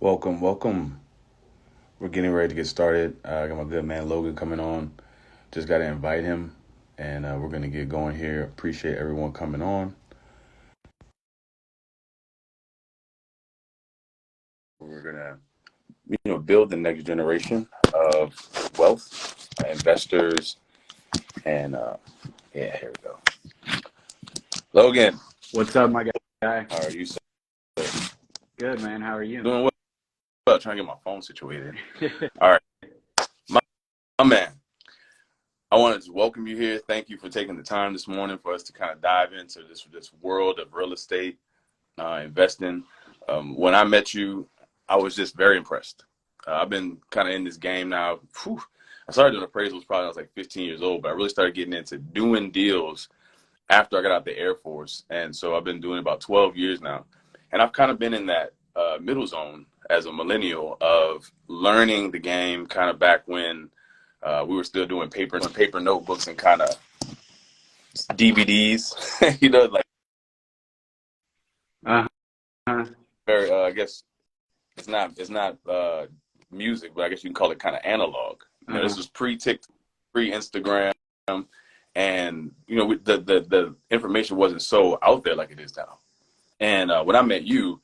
Welcome, welcome. We're getting ready to get started. I got my good man Logan coming on. Just got to invite him, and we're going to get going here. Appreciate everyone coming on. We're going to, build the next generation of wealth, investors, and yeah, here we go. Logan, What's up, my guy? how are you, sir? Good, man. How are you? Doing well. Trying to get my phone situated. All right, my man. I wanted to welcome you here. Thank you for taking the time this morning for us to kind of dive into this world of real estate investing. When I met you, I was just very impressed. I've been kind of in this game now. I started doing appraisals probably when I was like 15 years old, but I really started getting into doing deals after I got out of the Air Force. And so I've been doing it about 12 years now. And I've kind of been in that middle zone as a millennial of learning the game kind of back when we were still doing paper notebooks and kind of DVDs, like Uh-huh. very, I guess it's not music, but I guess you can call it kind of analog. This was pre-TikTok, pre-Instagram, and the information wasn't so out there like it is now. And when I met you,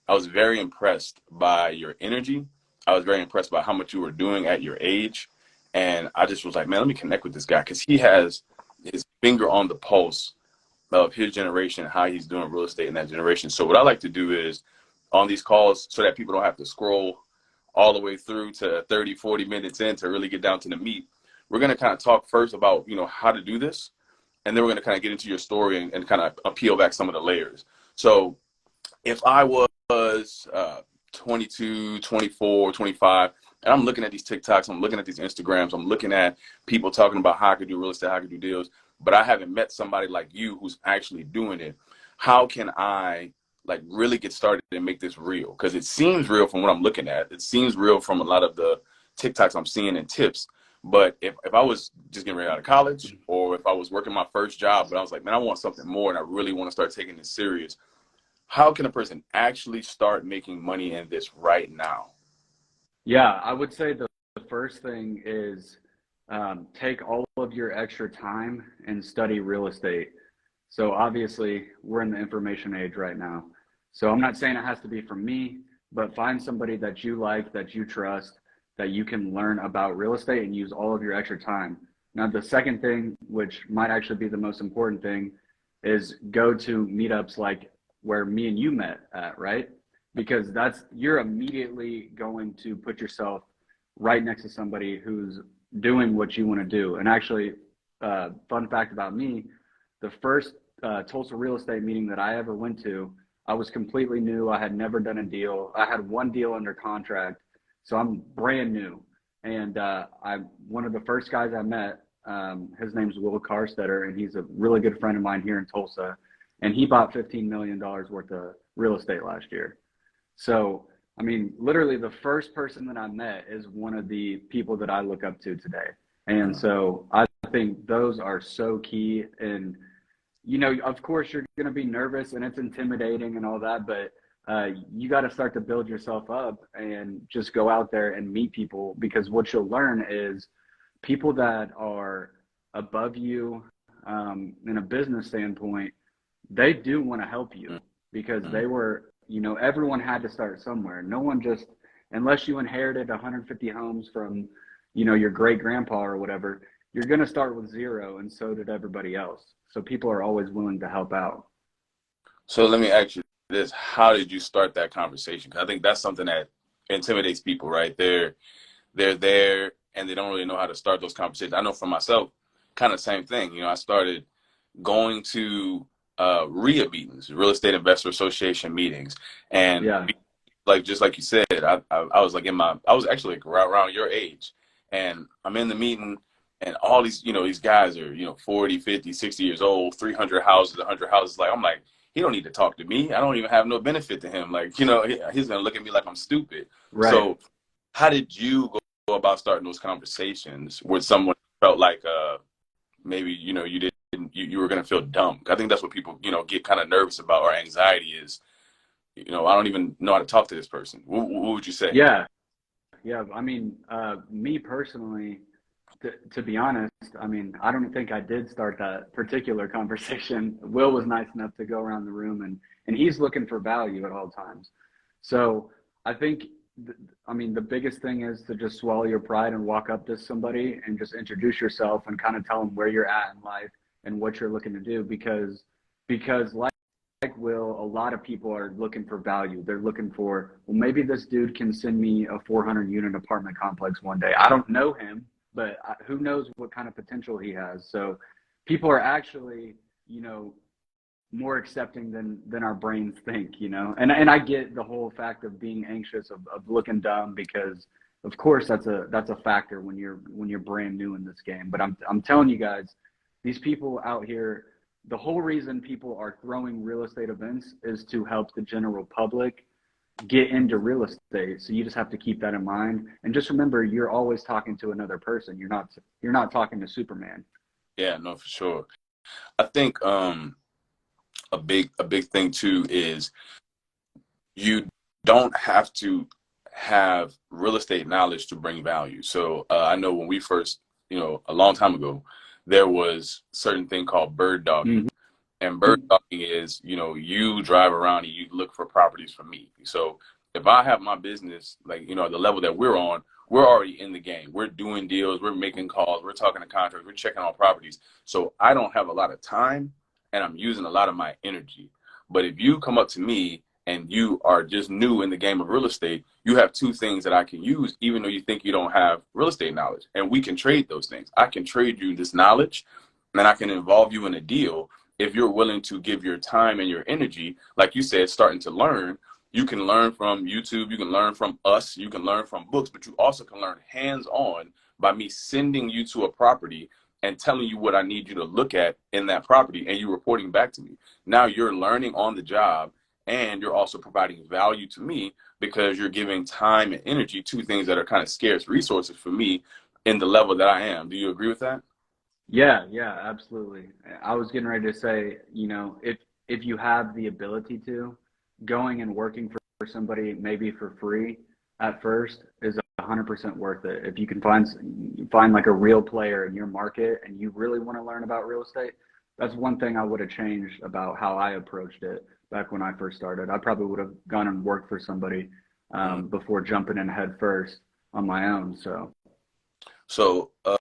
I was very impressed by your energy. I was very impressed by how much you were doing at your age. And I just was like, man, let me connect with this guy because he has his finger on the pulse of his generation, how he's doing real estate in that generation. So what I like to do is on these calls so that people don't have to scroll all the way through to 30, 40 minutes in to really get down to the meat. We're going to kind of talk first about, how to do this. And then we're going to kind of get into your story and kind of peel back some of the layers. So if I was 22, 24, 25, and I'm looking at these TikToks, I'm looking at these Instagrams, I'm looking at people talking about how I could do real estate, how I could do deals, but I haven't met somebody like you who's actually doing it. How can I really get started and make this real? Because it seems real from what I'm looking at. It seems real from a lot of the TikToks I'm seeing and tips. But if I was just getting right out of college or if I was working my first job, but I was like, man, I want something more and I really want to start taking this serious. How can a person actually start making money in this right now? Yeah, I would say the first thing is take all of your extra time and study real estate. So obviously, we're in the information age right now. So I'm not saying it has to be from me, but find somebody that you like, that you trust, that you can learn about real estate and use all of your extra time. Now, the second thing, which might actually be the most important thing, is go to meetups like where me and you met at, right? Because you're immediately going to put yourself right next to somebody who's doing what you want to do. And actually, fun fact about me, the first Tulsa real estate meeting that I ever went to, I was completely new. I had never done a deal. I had one deal under contract, so I'm brand new. And one of the first guys I met, his name's Will Carstetter, and he's a really good friend of mine here in Tulsa. And he bought $15 million worth of real estate last year. So, I mean, literally the first person that I met is one of the people that I look up to today. And so I think those are so key. And, of course, you're going to be nervous and it's intimidating and all that, but you got to start to build yourself up and just go out there and meet people, because what you'll learn is people that are above you in a business standpoint, they do want to help you because they were, everyone had to start somewhere. No one just, unless you inherited 150 homes from, your great grandpa or whatever, you're going to start with zero, and so did everybody else. So people are always willing to help out. So let me ask you this. How did you start that conversation? 'Cause I think that's something that intimidates people, right? They're there and they don't really know how to start those conversations. I know for myself, kind of same thing. I started going to RIA meetings, Real Estate Investor Association meetings. And Yeah. just like you said, I was like I was actually like around your age, and I'm in the meeting and all these guys are, 40, 50, 60 years old, 300 houses, 100 houses. I'm like, he don't need to talk to me. I don't even have no benefit to him. He's going to look at me like I'm stupid. Right. So how did you go about starting those conversations with someone who felt like, maybe, you were going to feel dumb? I think that's what people, get kind of nervous about, or anxiety is I don't even know how to talk to this person. What would you say? Yeah. Yeah. I mean, me personally, to be honest, I mean, I don't think I did start that particular conversation. Will was nice enough to go around the room, and he's looking for value at all times. So I think, I mean, the biggest thing is to just swallow your pride and walk up to somebody and just introduce yourself and kind of tell them where you're at in life and what you're looking to do, because like Will, a lot of people are looking for value. They're looking for, well, maybe this dude can send me a 400 unit apartment complex one day. I don't know him, but who knows what kind of potential he has. So people are actually, more accepting than our brains think, and I get the whole fact of being anxious of looking dumb, because of course that's a factor when you're brand new in this game. But I'm telling you guys, these people out here, the whole reason people are throwing real estate events is to help the general public get into real estate. So you just have to keep that in mind, and just remember, you're always talking to another person. You're not talking to Superman. Yeah, no, for sure. I think a big thing too is you don't have to have real estate knowledge to bring value. So I know when we first, a long time ago, there was a certain thing called bird dogging. Mm-hmm. And bird dogging is, you drive around and you look for properties for me. So if I have my business, like, the level that we're on, we're already in the game. We're doing deals, we're making calls, we're talking to contractors, we're checking on properties. So I don't have a lot of time and I'm using a lot of my energy. But if you come up to me and you are just new in the game of real estate, you have two things that I can use, even though you think you don't have real estate knowledge. And we can trade those things. I can trade you this knowledge and I can involve you in a deal if you're willing to give your time and your energy. Like you said, starting to learn. You can learn from YouTube, you can learn from us, you can learn from books, but you also can learn hands-on by me sending you to a property and telling you what I need you to look at in that property and you reporting back to me. Now you're learning on the job and you're also providing value to me because you're giving time and energy to things that are kind of scarce resources for me in the level that I am. Do you agree with that? Yeah, yeah, absolutely. I was getting ready to say, if you have the ability to, going and working for somebody maybe for free at first is 100% worth it. If you can find like a real player in your market and you really want to learn about real estate, that's one thing I would have changed about how I approached it back when I first started. I probably would have gone and worked for somebody before jumping in head first on my own. So I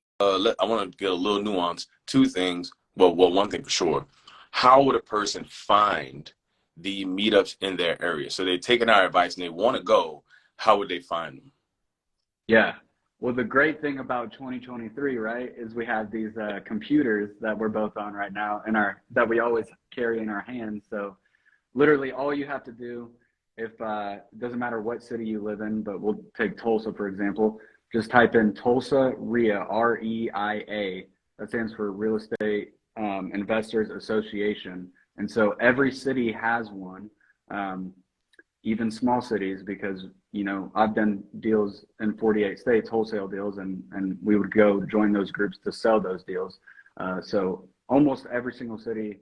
want to get a little nuance. Two things. Well, one thing for sure. How would a person find the meetups in their area? So they've taken our advice and they want to go. How would they find them? Yeah. Well, the great thing about 2023, right, is we have these computers that we're both on right now and that we always carry in our hands. So literally all you have to do, if it doesn't matter what city you live in, but we'll take Tulsa, for example, just type in Tulsa REIA, REIA. That stands for Real Estate Investors Association. And so every city has one. Even small cities, because I've done deals in 48 states, wholesale deals, and we would go join those groups to sell those deals. So almost every single city,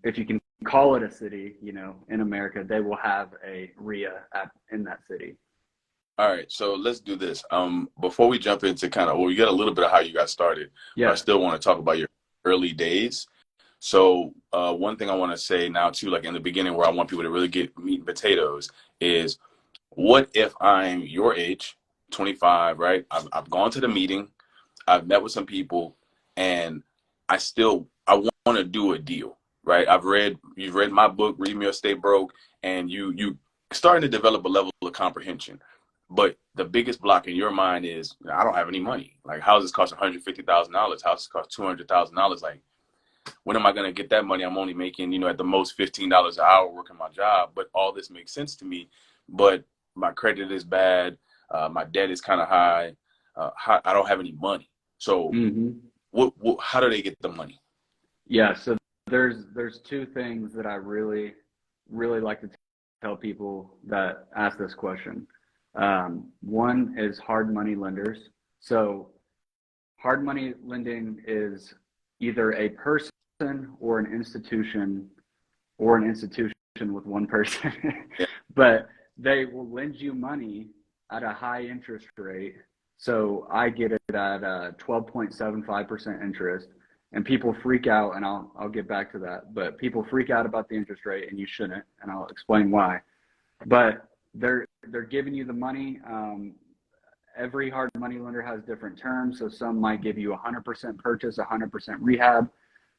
if you can call it a city, in America, they will have a RIA in that city. All right, so let's do this. Before we jump into we get a little bit of how you got started, but I Yeah. still want to talk about your early days. So one thing I want to say now too, like in the beginning, where I want people to really get meat and potatoes, is what if I'm your age, 25, right? I've gone to the meeting, I've met with some people, and I want to do a deal, right? You've read my book, Read Me or Stay Broke, and you starting to develop a level of comprehension. But the biggest block in your mind is, I don't have any money. Like, houses cost $150,000, houses cost $200,000. Like, when am I going to get that money? I'm only making, at the most $15 an hour working my job. But all this makes sense to me. But my credit is bad. My debt is kind of high. I don't have any money. So Mm-hmm. how do they get the money? Yeah. So there's two things that I really, really like to tell people that ask this question. One is hard money lenders. So hard money lending is either a person or an institution with one person, Yeah. but they will lend you money at a high interest rate. So I get it at 12.75% interest, and people freak out, and I'll get back to that. But people freak out about the interest rate, and you shouldn't, and I'll explain why. But they're giving you the money. Every hard money lender has different terms. So some might give you 100% purchase, 100% rehab.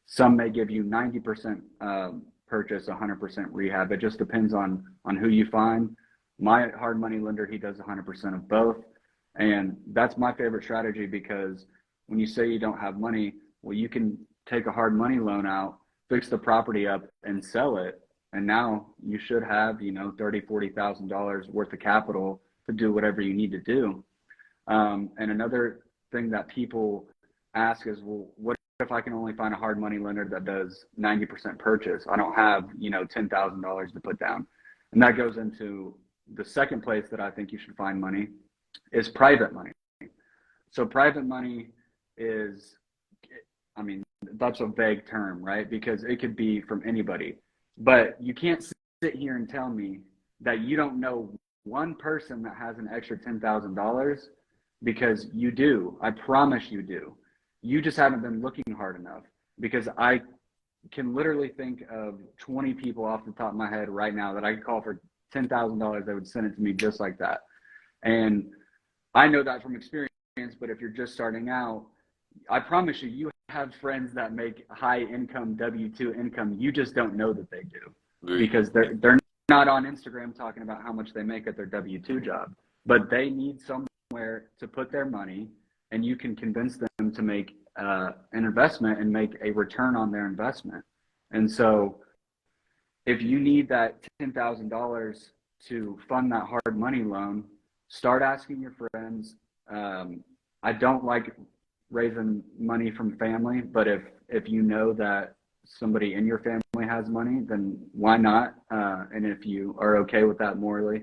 Some may give you 90% purchase, 100% rehab. It just depends on who you find. My hard money lender, he does 100% of both. And that's my favorite strategy, because when you say you don't have money, well, you can take a hard money loan out, fix the property up, and sell it. And now you should have, $30,000, $40,000 worth of capital to do whatever you need to do. And another thing that people ask is, well, what if I can only find a hard money lender that does 90% purchase? I don't have, $10,000 to put down. And that goes into the second place that I think you should find money is private money. So private money is, that's a vague term, right? Because it could be from anybody, but you can't sit here and tell me that you don't know one person that has an extra $10,000, because you do. I promise you do. You just haven't been looking hard enough, because I can literally think of 20 people off the top of my head right now that I could call for $10,000. They would send it to me just like that. And I know that from experience, but if you're just starting out, I promise you, you have friends that make high income W-2 income. You just don't know that they do, because they're not on Instagram talking about how much they make at their W-2 job, but they need somewhere to put their money, and you can convince them to make an investment and make a return on their investment. And so if you need that $10,000 to fund that hard money loan, start asking your friends. I don't like raising money from family, but if you know that somebody in your family has money, then why not? And if you are okay with that morally.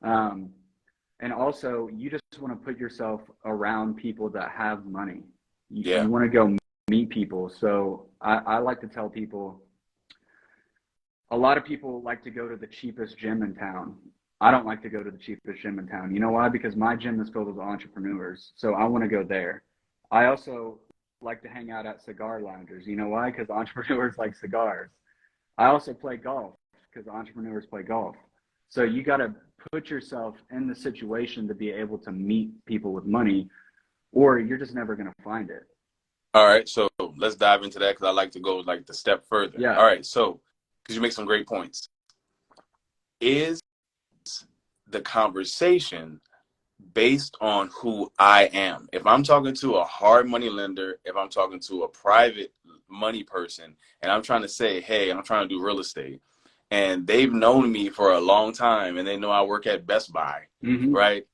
And also, you just want to put yourself around people that have money. You want to go meet people. So I like to tell people, a lot of people like to go to the cheapest gym in town. I don't like to go to the cheapest gym in town. You know why? Because my gym is filled with entrepreneurs. So I want to go there. I also like to hang out at cigar lounges. You know why? Because entrepreneurs like cigars. I also play golf because entrepreneurs play golf. So you got to put yourself in the situation to be able to meet people with money, or you're just never going to find it. All right. So let's dive into that, because I like to go like the step further. Yeah. All right. So, because you make some great points. Is the conversation based on who I am? If I'm talking to a hard money lender, if I'm talking to a private money person, and I'm trying to say, hey, I'm trying to do real estate, and they've known me for a long time, and they know I work at Best Buy, right?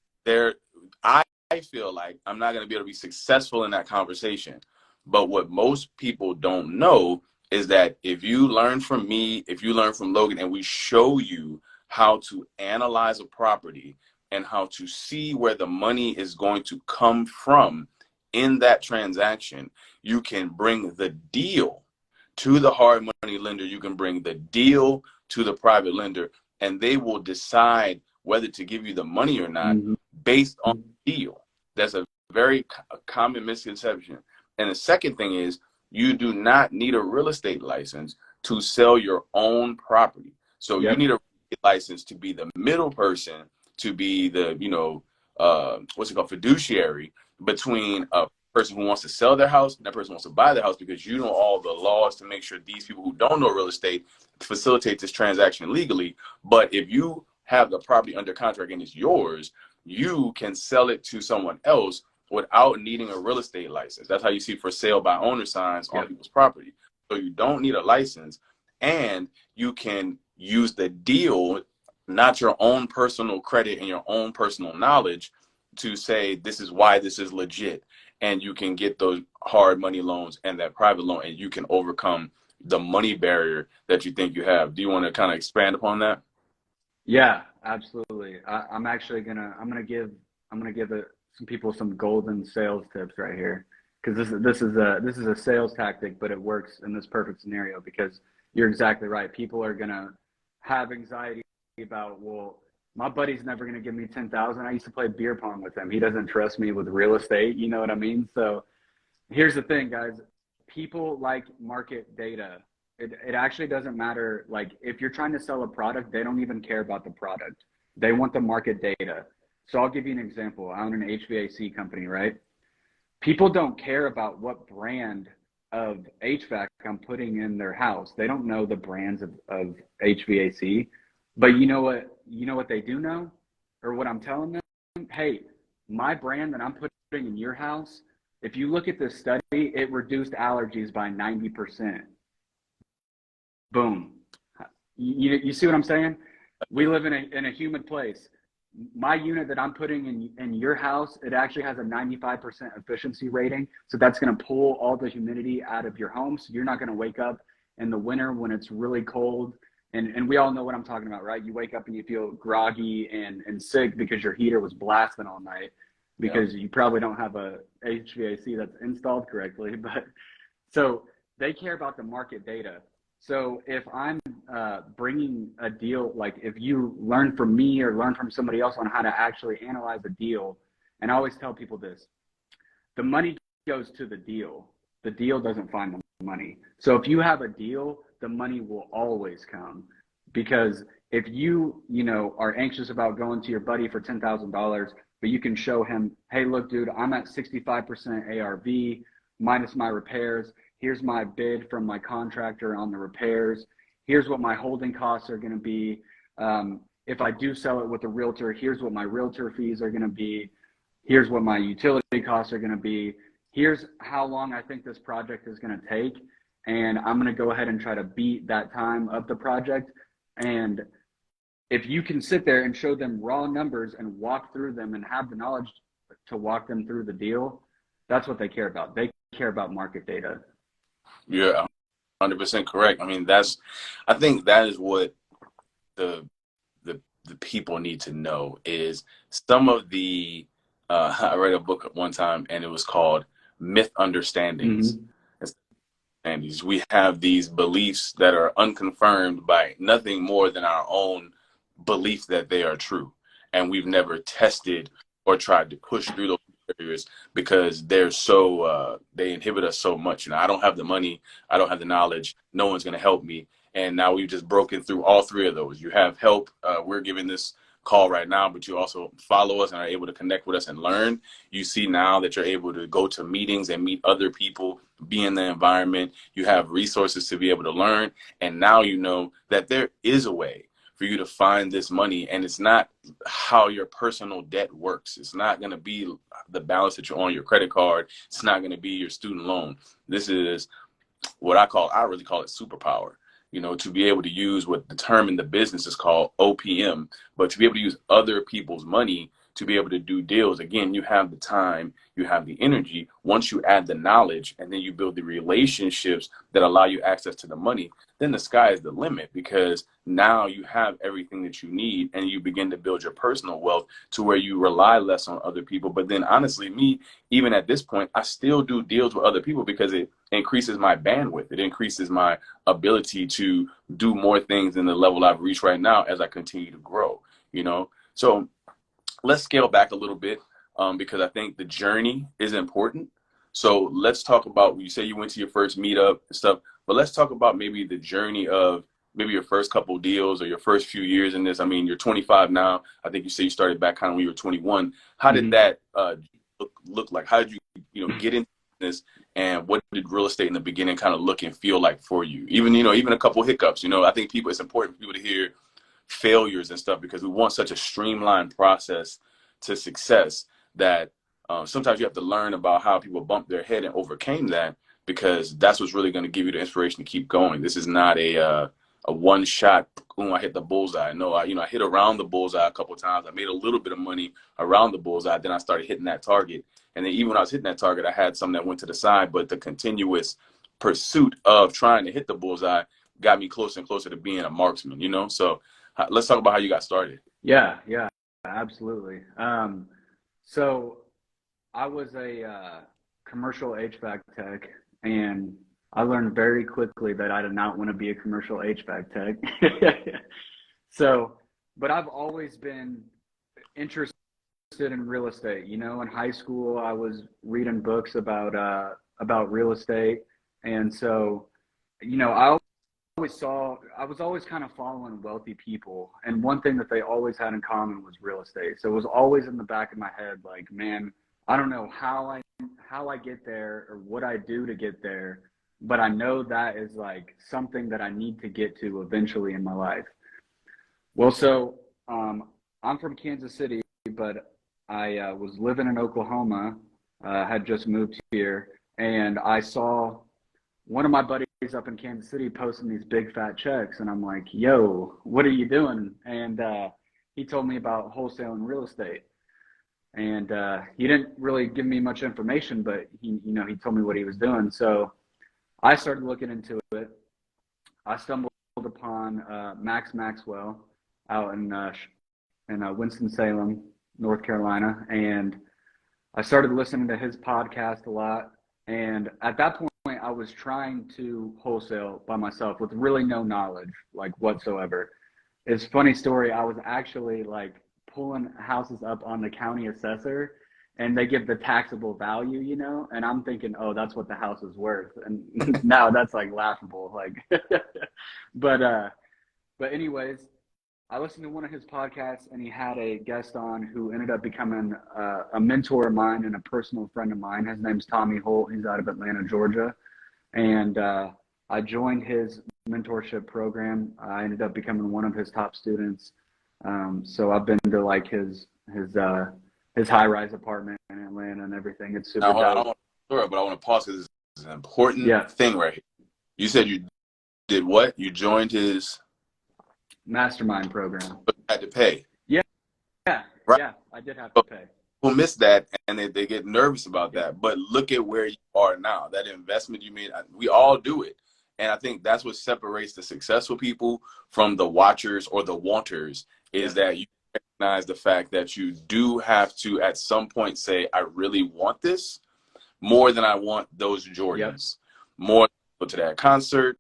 I feel like I'm not going to be able to be successful in that conversation. But what most people don't know is that if you learn from me, if you learn from Logan, and we show you how to analyze a property and how to see where the money is going to come from in that transaction, you can bring the deal to the hard money lender. You can bring the deal to the private lender, and they will decide whether to give you the money or not based on the deal. That's a very common misconception. And the second thing is, you do not need a real estate license to sell your own property. So you need a license to be the middle person, to be the, fiduciary between a person who wants to sell their house and that person who wants to buy their house, because you know all the laws to make sure these people who don't know real estate facilitate this transaction legally. But if you have the property under contract and it's yours, you can sell it to someone else without needing a real estate license. That's how you see for sale by owner signs on people's property. So you don't need a license, and you can use the deal, not your own personal credit and your own personal knowledge, to say this is why this is legit. And you can get those hard money loans and that private loan, and you can overcome the money barrier that you think you have. Do you want to kind of expand upon that? Yeah, absolutely. I'm gonna give some people some golden sales tips right here, because this is a sales tactic, but it works in this perfect scenario, because you're exactly right. People are gonna have anxiety about, well, my buddy's never going to give me 10,000. I used to play beer pong with him. He doesn't trust me with real estate. You know what I mean? So here's the thing, guys. People like market data. It actually doesn't matter. Like, if you're trying to sell a product, they don't even care about the product. They want the market data. So I'll give you an example. I own an HVAC company, right? People don't care about what brand of HVAC I'm putting in their house. They don't know the brands of HVAC. But you know what they do know, or what I'm telling them? Hey, my brand that I'm putting in your house, if you look at this study, it reduced allergies by 90%. Boom. You see what I'm saying? We live in a humid place. My unit that I'm putting in your house, it actually has a 95% efficiency rating. So that's going to pull all the humidity out of your home. So you're not going to wake up in the winter when it's really cold. And we all know what I'm talking about, right? You wake up and you feel groggy and sick because your heater was blasting all night, because you probably don't have a HVAC that's installed correctly. But so they care about the market data. So if I'm bringing a deal, like if you learn from me or learn from somebody else on how to actually analyze a deal, and I always tell people this, the money goes to the deal. The deal doesn't find the money. So if you have a deal, the money will always come. Because if you are anxious about going to your buddy for $10,000, but you can show him, hey, look, dude, I'm at 65% ARV minus my repairs. Here's my bid from my contractor on the repairs. Here's what my holding costs are going to be. If I do sell it with a realtor, here's what my realtor fees are going to be. Here's what my utility costs are going to be. Here's how long I think this project is going to take. And I'm going to go ahead and try to beat that time of the project. And if you can sit there and show them raw numbers and walk through them and have the knowledge to walk them through the deal, that's what they care about. They care about market data. You're 100% correct. I mean, I think that is what the people need to know is some of the, I read a book at one time and it was called Myth Understandings. Mm-hmm. And we have these beliefs that are unconfirmed by nothing more than our own belief that they are true. And we've never tested or tried to push through those barriers because they're so, they inhibit us so much. I don't have the money. I don't have the knowledge. No one's going to help me. And now we've just broken through all three of those. You have help. We're giving this call right now, but you also follow us and are able to connect with us and learn. You see now that you're able to go to meetings and meet other people, be in the environment. You have resources to be able to learn. And now you know that there is a way for you to find this money. And it's not how your personal debt works. It's not going to be the balance that you're on your credit card. It's not going to be your student loan. This is what I really call it superpower. To be able to use what the term in the business is called OPM, but to be able to use other people's money to be able to do deals. Again, you have the time, you have the energy. Once you add the knowledge and then you build the relationships that allow you access to the money, then the sky is the limit, because now you have everything that you need and you begin to build your personal wealth to where you rely less on other people. But then honestly, me, even at this point, I still do deals with other people because it increases my bandwidth. It increases my ability to do more things than the level I've reached right now as I continue to grow, So let's scale back a little bit because I think the journey is important. So let's talk about, you say you went to your first meetup and stuff, but let's talk about maybe the journey of maybe your first couple of deals or your first few years in this. I mean, you're 25 now. I think you say you started back kind of when you were 21. How did that look like? How did you get into this, and what did real estate in the beginning kind of look and feel like for you? Even even a couple hiccups. I think it's important for people to hear failures and stuff, because we want such a streamlined process to success that sometimes you have to learn about how people bumped their head and overcame that, because that's what's really going to give you the inspiration to keep going. This is not a one shot, I hit the bullseye. No, I hit around the bullseye a couple of times. I made a little bit of money around the bullseye. Then I started hitting that target. And then even when I was hitting that target, I had some that went to the side, but the continuous pursuit of trying to hit the bullseye got me closer and closer to being a marksman, So let's talk about how you got started. Yeah, absolutely. So I was a commercial HVAC tech, and I learned very quickly that I did not want to be a commercial HVAC tech. So, but I've always been interested in real estate. You know, in high school, I was reading books about real estate, and so, you know, I was always kind of following wealthy people, and one thing that they always had in common was real estate. So it was always in the back of my head, like, man, I don't know how I get there or what I do to get there, but I know that is like something that I need to get to eventually in my life. Well, so I'm from Kansas City, but I was living in Oklahoma, had just moved here, and I saw one of my buddies up in Kansas City posting these big fat checks, and I'm like, "Yo, what are you doing?" And he told me about wholesaling real estate, and he didn't really give me much information, but he told me what he was doing. So I started looking into it. I stumbled upon Max Maxwell out in Winston-Salem, North Carolina, and I started listening to his podcast a lot. And at that point, I was trying to wholesale by myself with really no knowledge, like whatsoever. It's a funny story. I was actually like pulling houses up on the county assessor, and they give the taxable value, you know, and I'm thinking, oh, that's what the house is worth. And now that's like laughable. Like, but anyways, I listened to one of his podcasts, and he had a guest on who ended up becoming a mentor of mine and a personal friend of mine. His name's Tommy Holt. He's out of Atlanta, Georgia. And I joined his mentorship program. I ended up becoming one of his top students. So I've been to like his high-rise apartment in Atlanta and everything. It's super dope. But I want to pause because this is an important thing right here. You said you did what? You joined his mastermind program. But you had to pay. Yeah, right? Yeah, I did have to pay. People miss that, and they get nervous about that. But look at where you are now. That investment you made, we all do it. And I think that's what separates the successful people from the watchers or the wanters, is that you recognize the fact that you do have to, at some point, say, I really want this more than I want those Jordans, more than to that concert,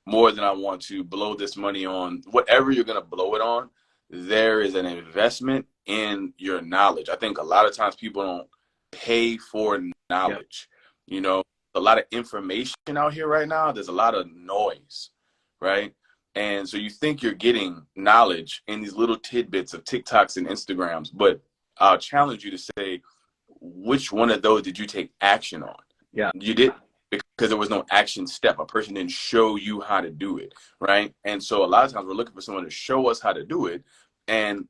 more than I want to blow this money on whatever you're going to blow it on. There is an investment in your knowledge. I think a lot of times people don't pay for knowledge. You know, a lot of information out here right now. There's a lot of noise, right? And so you think you're getting knowledge in these little tidbits of TikToks and Instagrams, but I'll challenge you to say, which one of those did you take action on? Yeah. You did, because there was no action step. A person didn't show you how to do it, right? And so a lot of times we're looking for someone to show us how to do it, and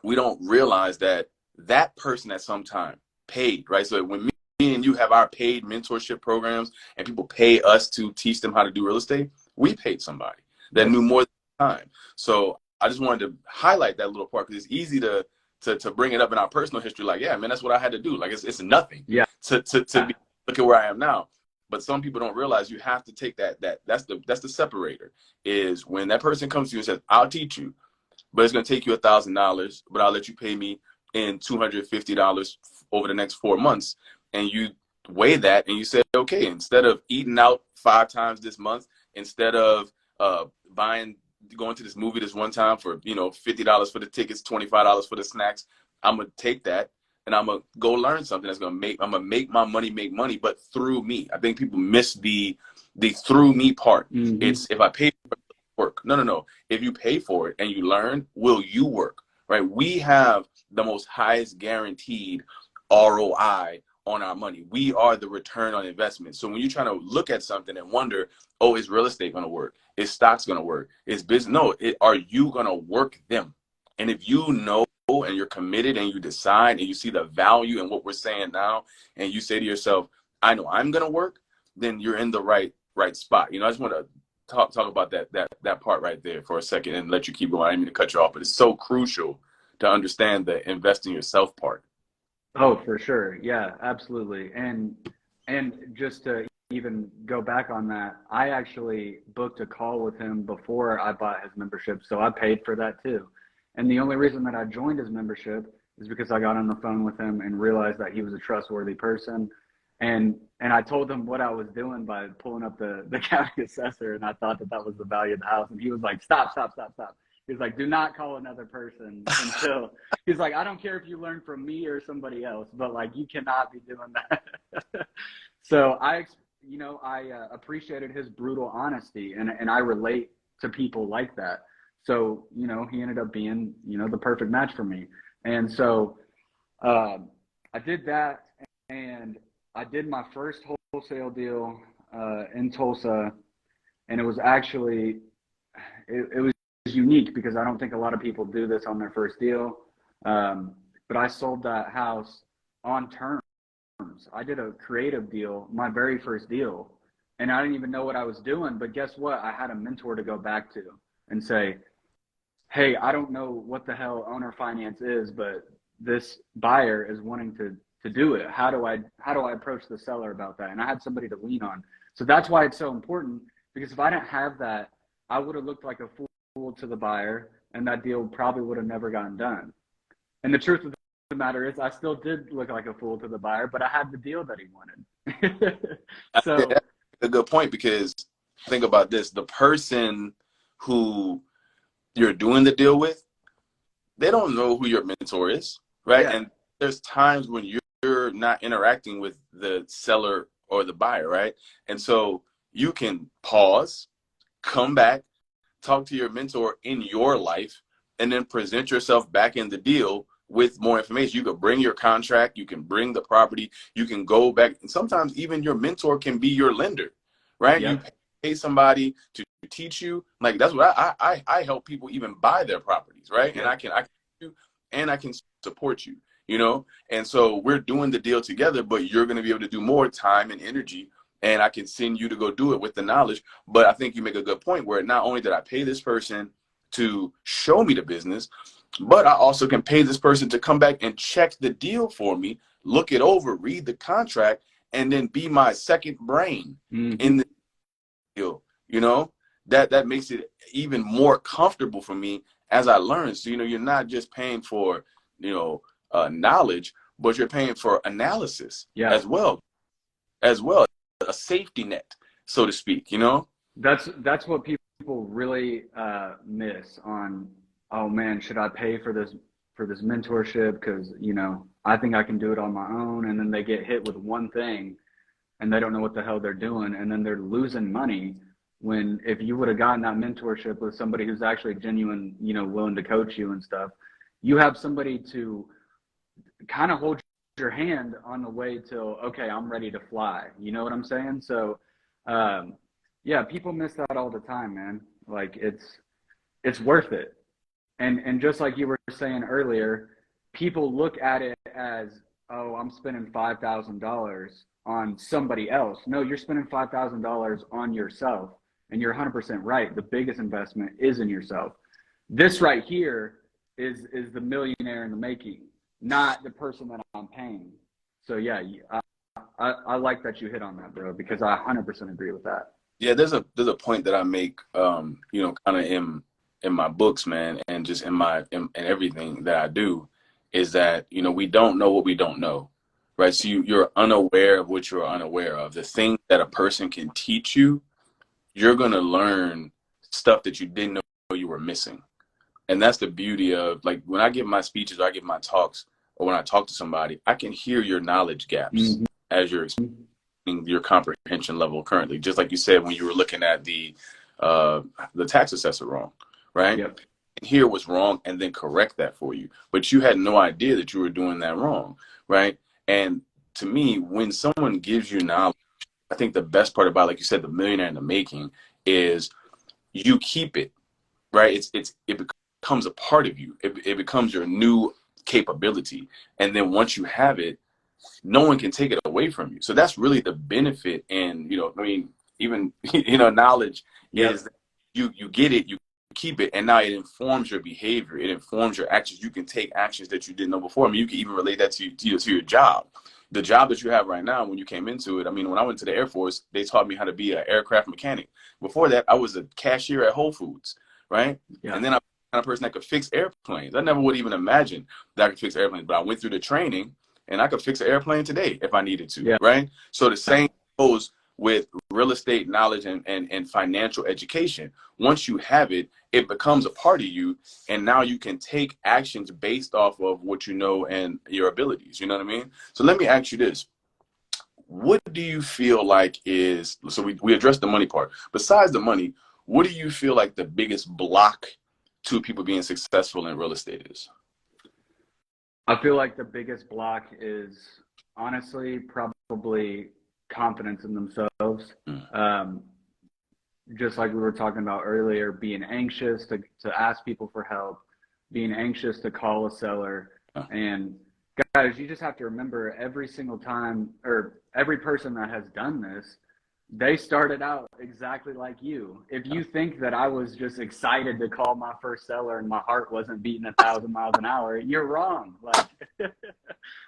we don't realize that that person at some time paid, right? So when me and you have our paid mentorship programs and people pay us to teach them how to do real estate, we paid somebody that knew more than time. So I just wanted to highlight that little part, because it's easy to bring it up in our personal history. Like, yeah, man, that's what I had to do. Like, it's nothing. Yeah. To be, look at where I am now. But some people don't realize you have to take that's the separator, is when that person comes to you and says, I'll teach you, but it's going to take you $1,000, but I'll let you pay me in $250 over the next 4 months. And you weigh that and you say, okay, instead of eating out 5 times this month, instead of going to this movie this one time for, $50 for the tickets, $25 for the snacks, I'm going to take that and I'm going to go learn something that's going to I'm going to make my money make money, but through me. I think people miss the through me part. Mm-hmm. It's, if I pay for work. No. If you pay for it and you learn, will you work, right? We have the most highest guaranteed ROI on our money. We are the return on investment. So when you're trying to look at something and wonder, oh, is real estate going to work? Is stocks going to work? Is business? No, are you going to work them? And if you know and you're committed and you decide and you see the value in what we're saying now, and you say to yourself, I know I'm going to work, then you're in the right spot. I just want to talk about that part right there for a second and let you keep going. I didn't mean to cut you off, but it's so crucial to understand the invest in yourself part. Oh, for sure. Yeah, absolutely. And just to even go back on that, I actually booked a call with him before I bought his membership, so I paid for that too. And the only reason that I joined his membership is because I got on the phone with him and realized that he was a trustworthy person. And I told him what I was doing by pulling up the county assessor, and I thought that was the value of the house. And he was like, stop. He He's like, do not call another person until, he's like, I don't care if you learn from me or somebody else, but like, you cannot be doing that. So I appreciated his brutal honesty, and I relate to people like that. So, he ended up being, the perfect match for me. And so I did that, and I did my first wholesale deal in Tulsa, and it was actually, it was unique because I don't think a lot of people do this on their first deal. But I sold that house on terms. I did a creative deal, my very first deal, and I didn't even know what I was doing. But guess what? I had a mentor to go back to and say, hey, I don't know what the hell owner finance is, but this buyer is wanting to do it. How do I approach the seller about that? And I had somebody to lean on. So that's why it's so important, because if I didn't have that, I would have looked like a fool to the buyer, and that deal probably would have never gotten done. And the truth of the matter is, I still did look like a fool to the buyer, but I had the deal that he wanted. So yeah, that's a good point, because think about this: the person who you're doing the deal with, they don't know who your mentor is, right? Yeah. And there's times when you're not interacting with the seller or the buyer, right? And so you can pause, come back, talk to your mentor in your life, and then present yourself back in the deal with more information. You could bring your contract, you can bring the property, you can go back, and sometimes even your mentor can be your lender, right? Yep. You pay somebody to teach you. Like, that's what I help people even buy their properties, right? Yep. And I can support you, and so we're doing the deal together, but you're going to be able to do more time and energy, and I can send you to go do it with the knowledge. But I think you make a good point where not only did I pay this person to show me the business, but I also can pay this person to come back and check the deal for me, look it over, read the contract, and then be my second brain in the deal. That makes it even more comfortable for me as I learn. So, you're not just paying for, knowledge, but you're paying for analysis as well, a safety net, so to speak, That's what people really miss on, oh man, should I pay for this mentorship? Because, I think I can do it on my own. And then they get hit with one thing and they don't know what the hell they're doing. And then they're losing money, when if you would have gotten that mentorship with somebody who's actually genuine, willing to coach you and stuff, you have somebody to kind of hold your hand on the way till, okay, I'm ready to fly. You know what I'm saying? So, yeah, people miss that all the time, man. Like, it's worth it. And just like you were saying earlier, people look at it as, oh, I'm spending $5,000 on somebody else. No, you're spending $5,000 on yourself. And you're 100% right. The biggest investment is in yourself. This right here is the millionaire in the making, not the person that I'm paying. So yeah, I like that you hit on that, bro, because I 100% agree with that. Yeah, there's a point that I make, kind of in my books, man, and just in everything that I do, is that, we don't know what we don't know, right? So you're unaware of what you're unaware of. The thing that a person can teach you, you're going to learn stuff that you didn't know you were missing. And that's the beauty of, like, when I give my speeches or I give my talks, or when I talk to somebody, I can hear your knowledge gaps as you're explaining your comprehension level currently. Just like you said, when you were looking at the tax assessor wrong, right? Yep. And hear what's wrong and then correct that for you. But you had no idea that you were doing that wrong, right? And to me, when someone gives you knowledge, I think the best part about, like you said, the millionaire in the making, is you keep it, right? It becomes a part of you. It becomes your new capability. And then once you have it, no one can take it away from you. So that's really the benefit. And, even, knowledge is that you get it, you keep it, and now it informs your behavior. It informs your actions. You can take actions that you didn't know before. You can even relate that to your job. The job that you have right now, when you came into it, when I went to the Air Force, they taught me how to be an aircraft mechanic. Before that, I was a cashier at Whole Foods, right? Yeah. And then I was the kind of person that could fix airplanes. I never would even imagine that I could fix airplanes, but I went through the training, and I could fix an airplane today if I needed to, right? So the same goes with real estate knowledge and financial education. Once you have it, it becomes a part of you. And now you can take actions based off of what you know and your abilities. You know what I mean? So let me ask you this. What do you feel like is, so we addressed the money part. Besides the money, what do you feel like the biggest block to people being successful in real estate is? I feel like the biggest block is honestly probably confidence in themselves. Just like we were talking about earlier, being anxious to ask people for help, being anxious to call a seller. And guys, you just have to remember every single time, or every person that has done this, they started out exactly like you. If you think that I was just excited to call my first seller and my heart wasn't beating 1,000 miles an hour, you're wrong. Like,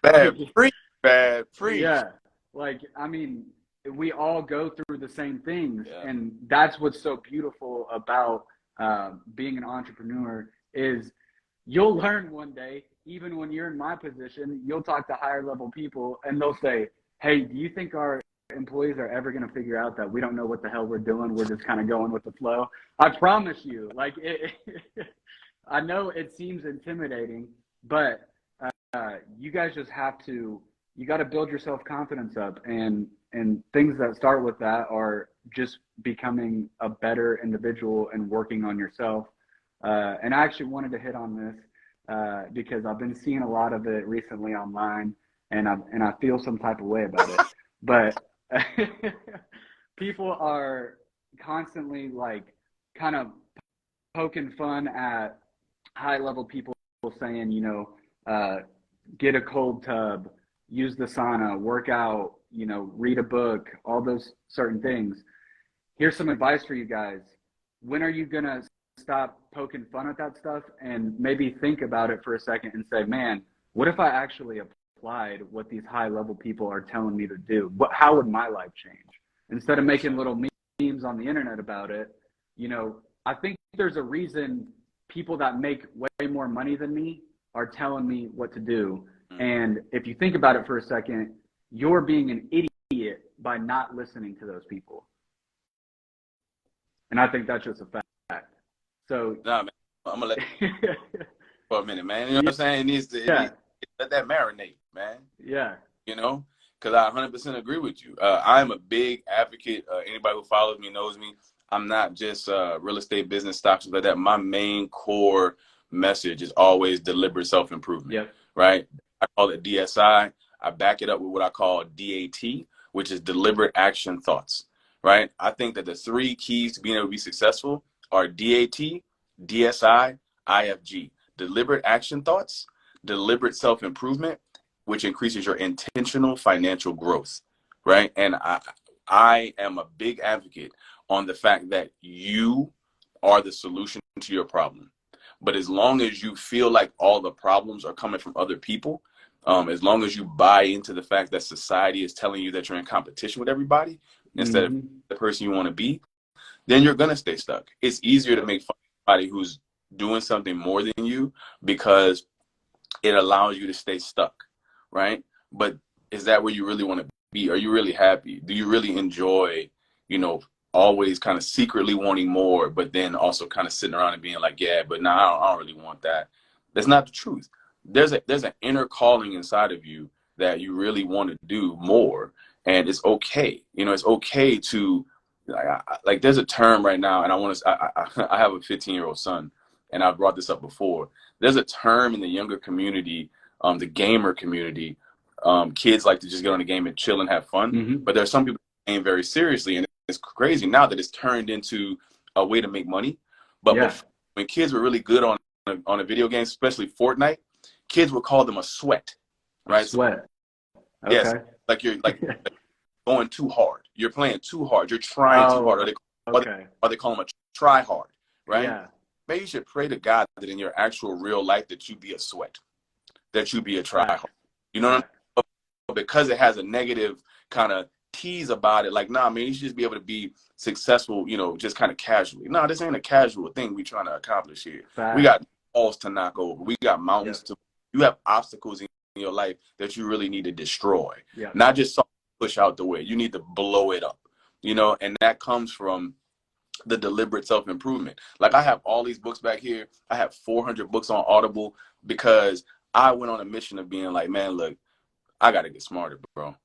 bad preach. Yeah. Like, I mean, we all go through the same things. And that's what's so beautiful about being an entrepreneur is you'll learn one day, even when you're in my position, you'll talk to higher level people and they'll say, hey, do you think our employees are ever going to figure out that we don't know what the hell we're doing? We're just kind of going with the flow. I promise you, like, I know it seems intimidating, but you guys just have to, you got to build your self-confidence up, and things that start with that are just becoming a better individual and working on yourself. And I actually wanted to hit on this because I've been seeing a lot of it recently online, and I feel some type of way about it. But people are constantly like kind of poking fun at high level people saying, you know, get a cold tub, use the sauna, work out, you know, read a book, all those certain things. Here's some advice for you guys. When are you going to stop poking fun at that stuff and maybe think about it for a second and say, man, what if I actually applied what these high level people are telling me to do? How would my life change? Instead of making little memes on the internet about it, you know, I think there's a reason people that make way more money than me are telling me what to do. And if you think about it for a second, you're being an idiot by not listening to those people. And I think that's just a fact. So, nah, man, I'm gonna let you for a minute, man. You know what I'm saying? It needs to let that marinate, man. Yeah. You know, because I 100% agree with you. I'm a big advocate. Anybody who follows me knows me. I'm not just real estate, business, stocks, like that. My main core message is always deliberate self-improvement. Yep. Right? I call it DSI. I back it up with what I call DAT, which is deliberate action thoughts. Right? I think that the three keys to being able to be successful are DAT, DSI, IFG. Deliberate action thoughts, deliberate self-improvement, which increases your intentional financial growth, right? And I am a big advocate on the fact that you are the solution to your problem. But as long as you feel like all the problems are coming from other people, as long as you buy into the fact that society is telling you that you're in competition with everybody instead of the person you want to be, then you're going to stay stuck. It's easier to make fun of somebody who's doing something more than you because it allows you to stay stuck. Right? But is that where you really want to be? Are you really happy? Do you really enjoy, you know, always kind of secretly wanting more, but then also kind of sitting around and being like, yeah, but now I don't really want that. That's not the truth. There's an inner calling inside of you that you really want to do more. And it's okay. You know, it's okay to like there's a term right now, and I have a 15-year-old son, and I've brought this up before. There's a term in the younger community, the gamer community. Kids like to just get on the game and chill and have fun, but there are some people who game very seriously, and it's crazy now that it's turned into a way to make money. But before, when kids were really good on a video game, especially Fortnite, kids would call them a sweat, right? Sweat. Okay. Yes, like you're like going too hard. You're playing too hard. You're trying too hard. Or they call them a try hard, right? Yeah. Maybe you should pray to God that in your actual real life that you be a sweat, that you be a try hard. You know what I mean? But because it has a negative kind of tease about it, like, nah, man, you should just be able to be successful, you know, just kind of casually. No, this ain't a casual thing we trying to accomplish here. We got walls to knock over. We got mountains to, you have obstacles in your life that you really need to destroy. Not just push out the way. You need to blow it up. you know, and that comes from the deliberate self-improvement. Like I have all these books back here. I have 400 books on Audible because I went on a mission of being like, man, look, I got to get smarter, bro.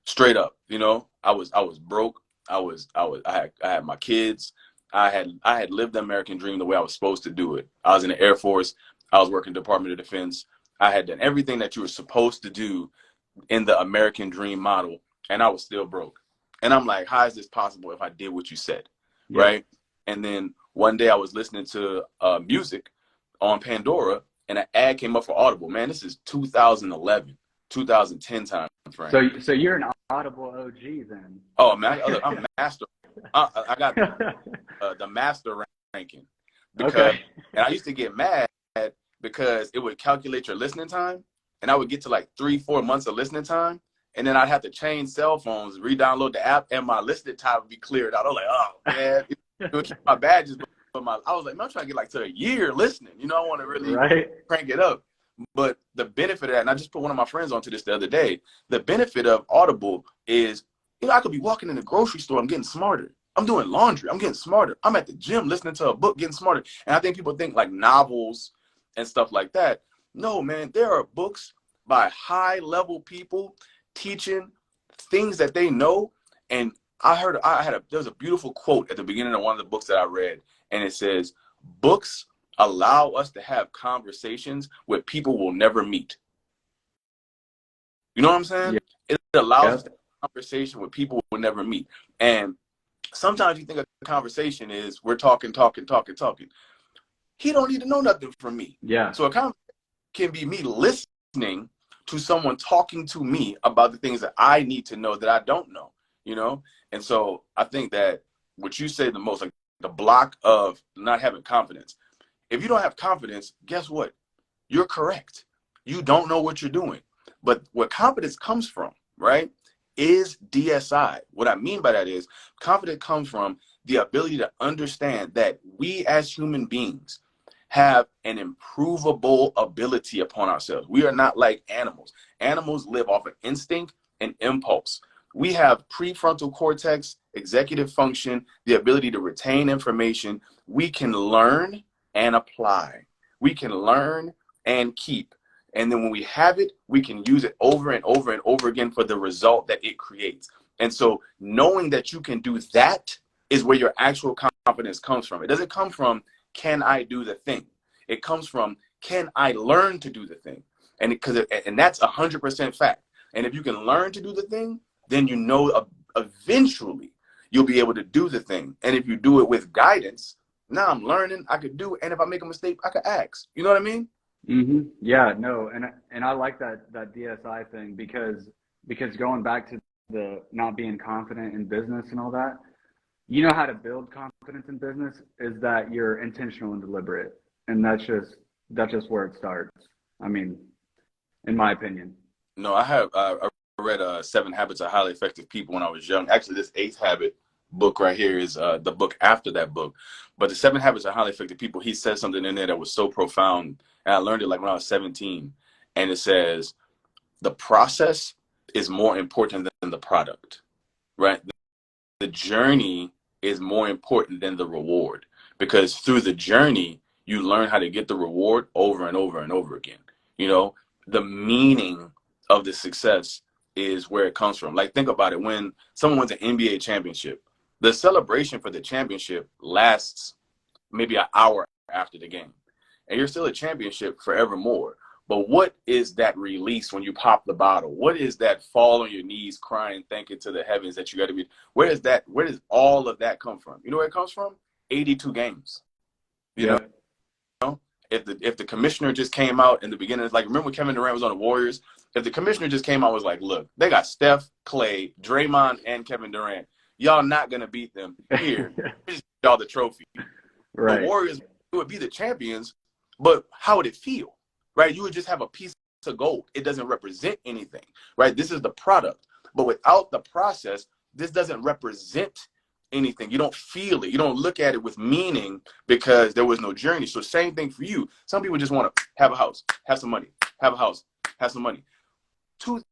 Straight up, you know, I was broke. I had my kids. I had lived the American dream the way I was supposed to do it. I was in the Air Force. I was working Department of Defense. I had done everything that you were supposed to do in the American dream model, and I was still broke. And I'm like, how is this possible if I did what you said? Yeah. Right. And then one day I was listening to music on Pandora, and an ad came up for Audible. Man, this is 2011, 2010 time frame. So you're an Audible OG then. Oh man, I'm master. I got the master ranking because, okay. and I used to get mad because it would calculate your listening time, and I would get to like 3-4 months of listening time, and then I'd have to change cell phones, re-download the app, and my listening time would be cleared out. I was like, oh man, it would keep my badges, but I was like, man, I'm trying to get like to a year listening. You know, I want to really crank it up. But the benefit of that, and I just put one of my friends onto this the other day, the benefit of Audible is, you know, I could be walking in the grocery store, I'm getting smarter. I'm doing laundry, I'm getting smarter. I'm at the gym listening to a book, getting smarter. And I think people think like novels and stuff like that. No, man, there are books by high-level people teaching things that they know. And there was a beautiful quote at the beginning of one of the books that I read, and it says, books allow us to have conversations with people we'll never meet. You know what I'm saying? Yeah. It allows us to have a conversation with people we'll never meet. And sometimes you think a conversation is we're talking. He don't need to know nothing from me. Yeah. So a conversation can be me listening to someone talking to me about the things that I need to know that I don't know, you know? And so I think that what you say the most, like the block of not having confidence. If you don't have confidence, guess what? You're correct. You don't know what you're doing. But what confidence comes from, right, is DSI. What I mean by that is confidence comes from the ability to understand that we as human beings have an improvable ability upon ourselves. We are not like animals. Animals live off of instinct and impulse. We have prefrontal cortex, executive function, the ability to retain information. We can learn and apply. We can learn and keep. And then when we have it, we can use it over and over and over again for the result that it creates. And so knowing that you can do that is where your actual confidence comes from. It doesn't come from, can I do the thing? It comes from, can I learn to do the thing? And that's 100% fact. And if you can learn to do the thing, then you know eventually you'll be able to do the thing. And if you do it with guidance, now I'm learning, I could do it. And if I make a mistake, I could ask. You know what I mean? Mm-hmm. Yeah, no. And I like that DSI thing because going back to the not being confident in business and all that, you know how to build confidence in business is that you're intentional and deliberate. And that's just where it starts. I mean, in my opinion. No, I read 7 Habits of Highly Effective People when I was young. Actually, this 8th habit book right here is the book after that book. But the 7 Habits of Highly Effective People, he said something in there that was so profound. And I learned it like when I was 17. And it says, the process is more important than the product, right? The journey is more important than the reward, because through the journey, you learn how to get the reward over and over and over again. You know, the meaning of the success is where it comes from. Like, think about it. When someone wins an NBA championship, the celebration for the championship lasts maybe an hour after the game. And you're still a championship forevermore. But what is that release when you pop the bottle? What is that fall on your knees crying, thanking to the heavens that you got to be? Where does all of that come from? You know where it comes from? 82 games. You know? If the commissioner just came out in the beginning, like, remember when Kevin Durant was on the Warriors? If the commissioner just came out and was like, look, they got Steph, Clay, Draymond, and Kevin Durant. Y'all not going to beat them. Here, just y'all the trophy. Right. The Warriors would be the champions, but how would it feel? Right? You would just have a piece of gold. It doesn't represent anything, right? This is the product. But without the process, this doesn't represent anything. You don't feel it. You don't look at it with meaning because there was no journey. So same thing for you. Some people just want to have a house, have some money, have a house, have some money. 2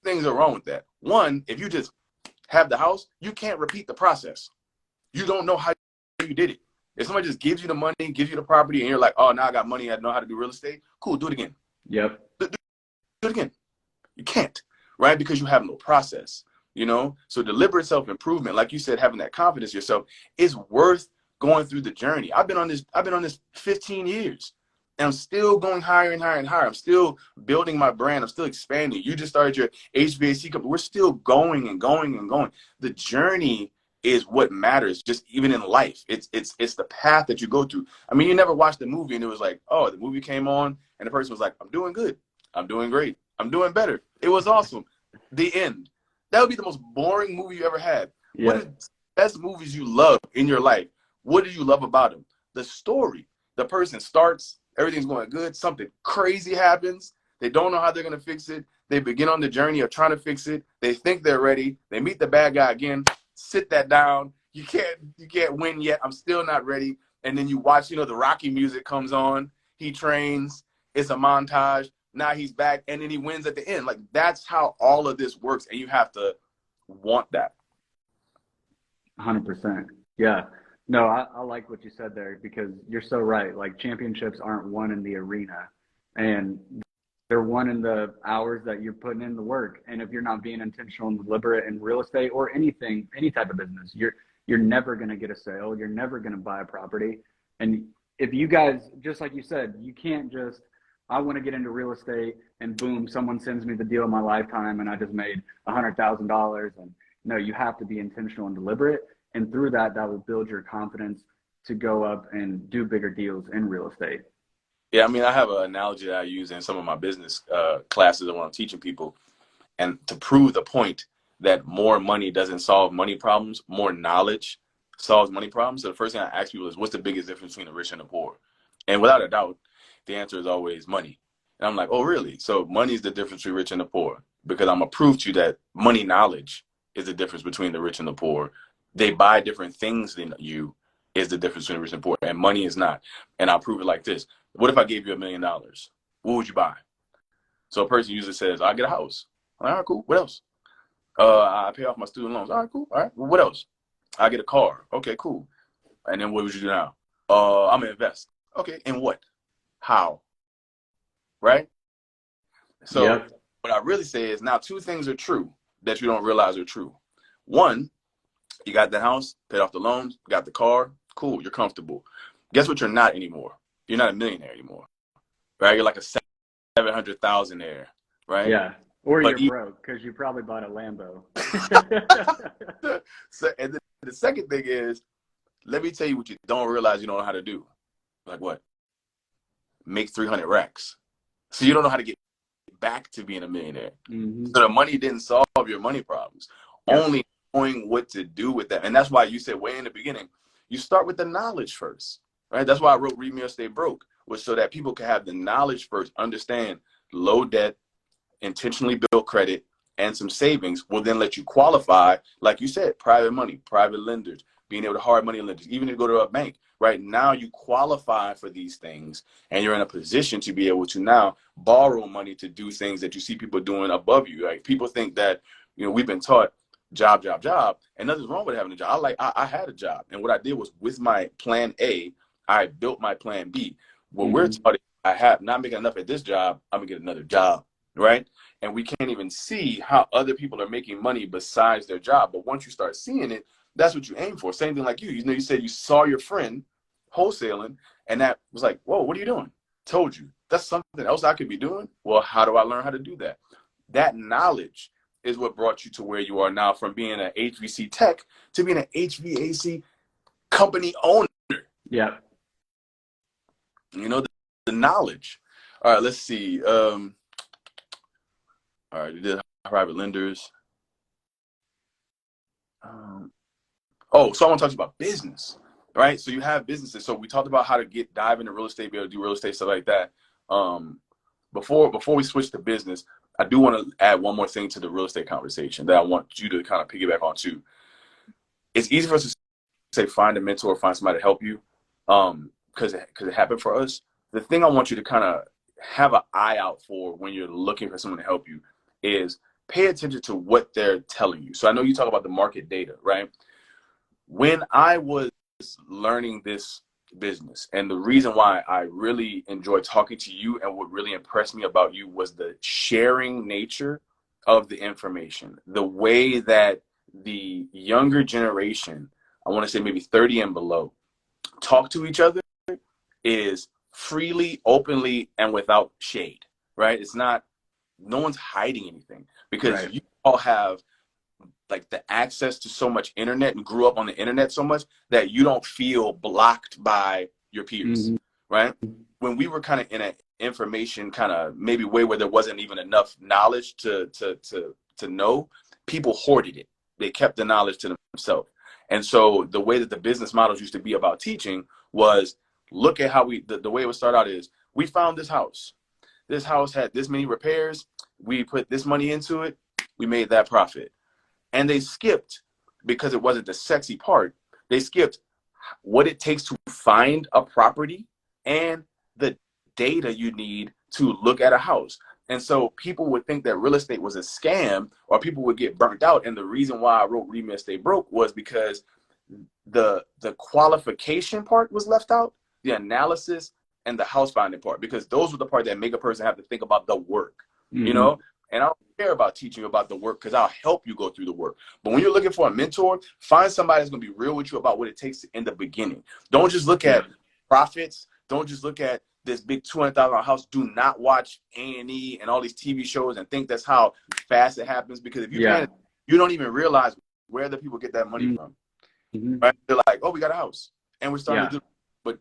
things are wrong with that. One, if you just have the house, you can't repeat the process. You don't know how you did it. If somebody just gives you the money, gives you the property, and you're like, oh, now I got money, I know how to do real estate, cool, do it again. Yep. Do it again. You can't, right? Because you have no process, you know? So deliberate self-improvement, like you said, having that confidence in yourself is worth going through the journey. I've been on this 15 years. And I'm still going higher and higher and higher. I'm still building my brand. I'm still expanding. You just started your HVAC company. We're still going and going and going. The journey is what matters, just even in life. It's the path that you go through. I mean, you never watched the movie and it was like, oh, the movie came on and the person was like, I'm doing good. I'm doing great. I'm doing better. It was awesome. The end. That would be the most boring movie you ever had. Yeah. What are the best movies you love in your life? What do you love about them? The story. The person starts, everything's going good. Something crazy happens. They don't know how they're going to fix it. They begin on the journey of trying to fix it. They think they're ready. They meet the bad guy again. Sit that down. You can't win yet. I'm still not ready. And then you watch, the Rocky music comes on. He trains. It's a montage. Now he's back. And then he wins at the end. Like, that's how all of this works. And you have to want that. 100%. Yeah. No, I like what you said there, because you're so right. Like, championships aren't won in the arena, and they're won in the hours that you're putting in the work. And if you're not being intentional and deliberate in real estate or anything, any type of business, you're never going to get a sale. You're never going to buy a property. And if you guys, just like you said, you can't just, I want to get into real estate and boom, someone sends me the deal of my lifetime and I just made $100,000. And no, you have to be intentional and deliberate. And through that will build your confidence to go up and do bigger deals in real estate. Yeah, I mean, I have an analogy that I use in some of my business classes when I'm teaching people. And to prove the point that more money doesn't solve money problems, more knowledge solves money problems. So the first thing I ask people is, what's the biggest difference between the rich and the poor? And without a doubt, the answer is always money. And I'm like, oh, really? So money is the difference between rich and the poor, because I'm going to prove to you that money knowledge is the difference between the rich and the poor. They buy different things than you is the difference between the rich and poor, and money is not. And I'll prove it like this. What if I gave you $1 million? What would you buy? So a person usually says, I get a house. I'm like, all right, cool. What else? I pay off my student loans. All right, cool. All right. Well, what else? I get a car. Okay, cool. And then what would you do now? I'm going to invest. Okay, in what? How? Right? So Yep. What I really say is, now 2 things are true that you don't realize are true. One, you got the house, paid off the loans, got the car, cool, you're comfortable. Guess what you're not anymore? You're not a millionaire anymore, right? You're like a 700,000-aire, right? Yeah. Or you're broke because you probably bought a Lambo. So, and the second thing is, let me tell you what you don't realize you don't know how to do. Like what? Make 300 racks. So you don't know how to get back to being a millionaire. Mm-hmm. So the money didn't solve your money problems. Yep. Only knowing what to do with that. And that's why you said way in the beginning, you start with the knowledge first, right? That's why I wrote Read Me or Stay Broke, was so that people can have the knowledge first, understand low debt, intentionally build credit, and some savings will then let you qualify, like you said, private money, private lenders, being able to hard money lenders, even to go to a bank. Right now, you qualify for these things, and you're in a position to be able to now borrow money to do things that you see people doing above you. Like, people think that, we've been taught job, and nothing's wrong with having a job. I had a job, and what I did was, with my plan A, I built my plan B. What we're taught, I have not making enough at this job, I'm gonna get another job, right? And we can't even see how other people are making money besides their job. But once you start seeing it, that's what you aim for. Same thing like you. You said you saw your friend wholesaling, and that was like, whoa, what are you doing? Told you. That's something else I could be doing. Well, how do I learn how to do that? That knowledge is what brought you to where you are now, from being an HVC tech to being an HVAC company owner. Yeah. The knowledge. All right, let's see. All right, you did private lenders. So I want to talk to you about business, right? So you have businesses. So we talked about how to dive into real estate, be able to do real estate, stuff like that. Before we switch to business, I do want to add one more thing to the real estate conversation that I want you to kind of piggyback on too. It's easy for us to say, find a mentor, find somebody to help you, because it happened for us. The thing I want you to kind of have an eye out for when you're looking for someone to help you is pay attention to what they're telling you. So I know you talk about the market data, right? When I was learning this business, and the reason why I really enjoyed talking to you and what really impressed me about you was the sharing nature of the information, the way that the younger generation, I want to say maybe 30 and below, talk to each other is freely, openly, and without shade, right? It's not, no one's hiding anything, because Right. you all have like the access to so much internet and grew up on the internet so much that you don't feel blocked by your peers, Mm-hmm. right? When we were kind of in an information kind of maybe way where there wasn't even enough knowledge to know, people hoarded it. They kept the knowledge to themselves. And so the way that the business models used to be about teaching was, look at how the way it would start out is, we found this house. This house had this many repairs. We put this money into it. We made that profit. And they skipped, because it wasn't the sexy part, they skipped what it takes to find a property and the data you need to look at a house. And so people would think that real estate was a scam, or people would get burnt out. And the reason why I wrote Real Estate Broke was because the qualification part was left out, the analysis and the house finding part, because those were the part that make a person have to think about the work, you know? And I don't care about teaching you about the work, because I'll help you go through the work. But when you're looking for a mentor, find somebody that's going to be real with you about what it takes in the beginning. Don't just look at profits. Don't just look at this big $200,000 house. Do not watch A&E and all these TV shows and think that's how fast it happens, because if you can't, you don't even realize where the people get that money from. Right? They're like, oh, we got a house, and we're starting to do. But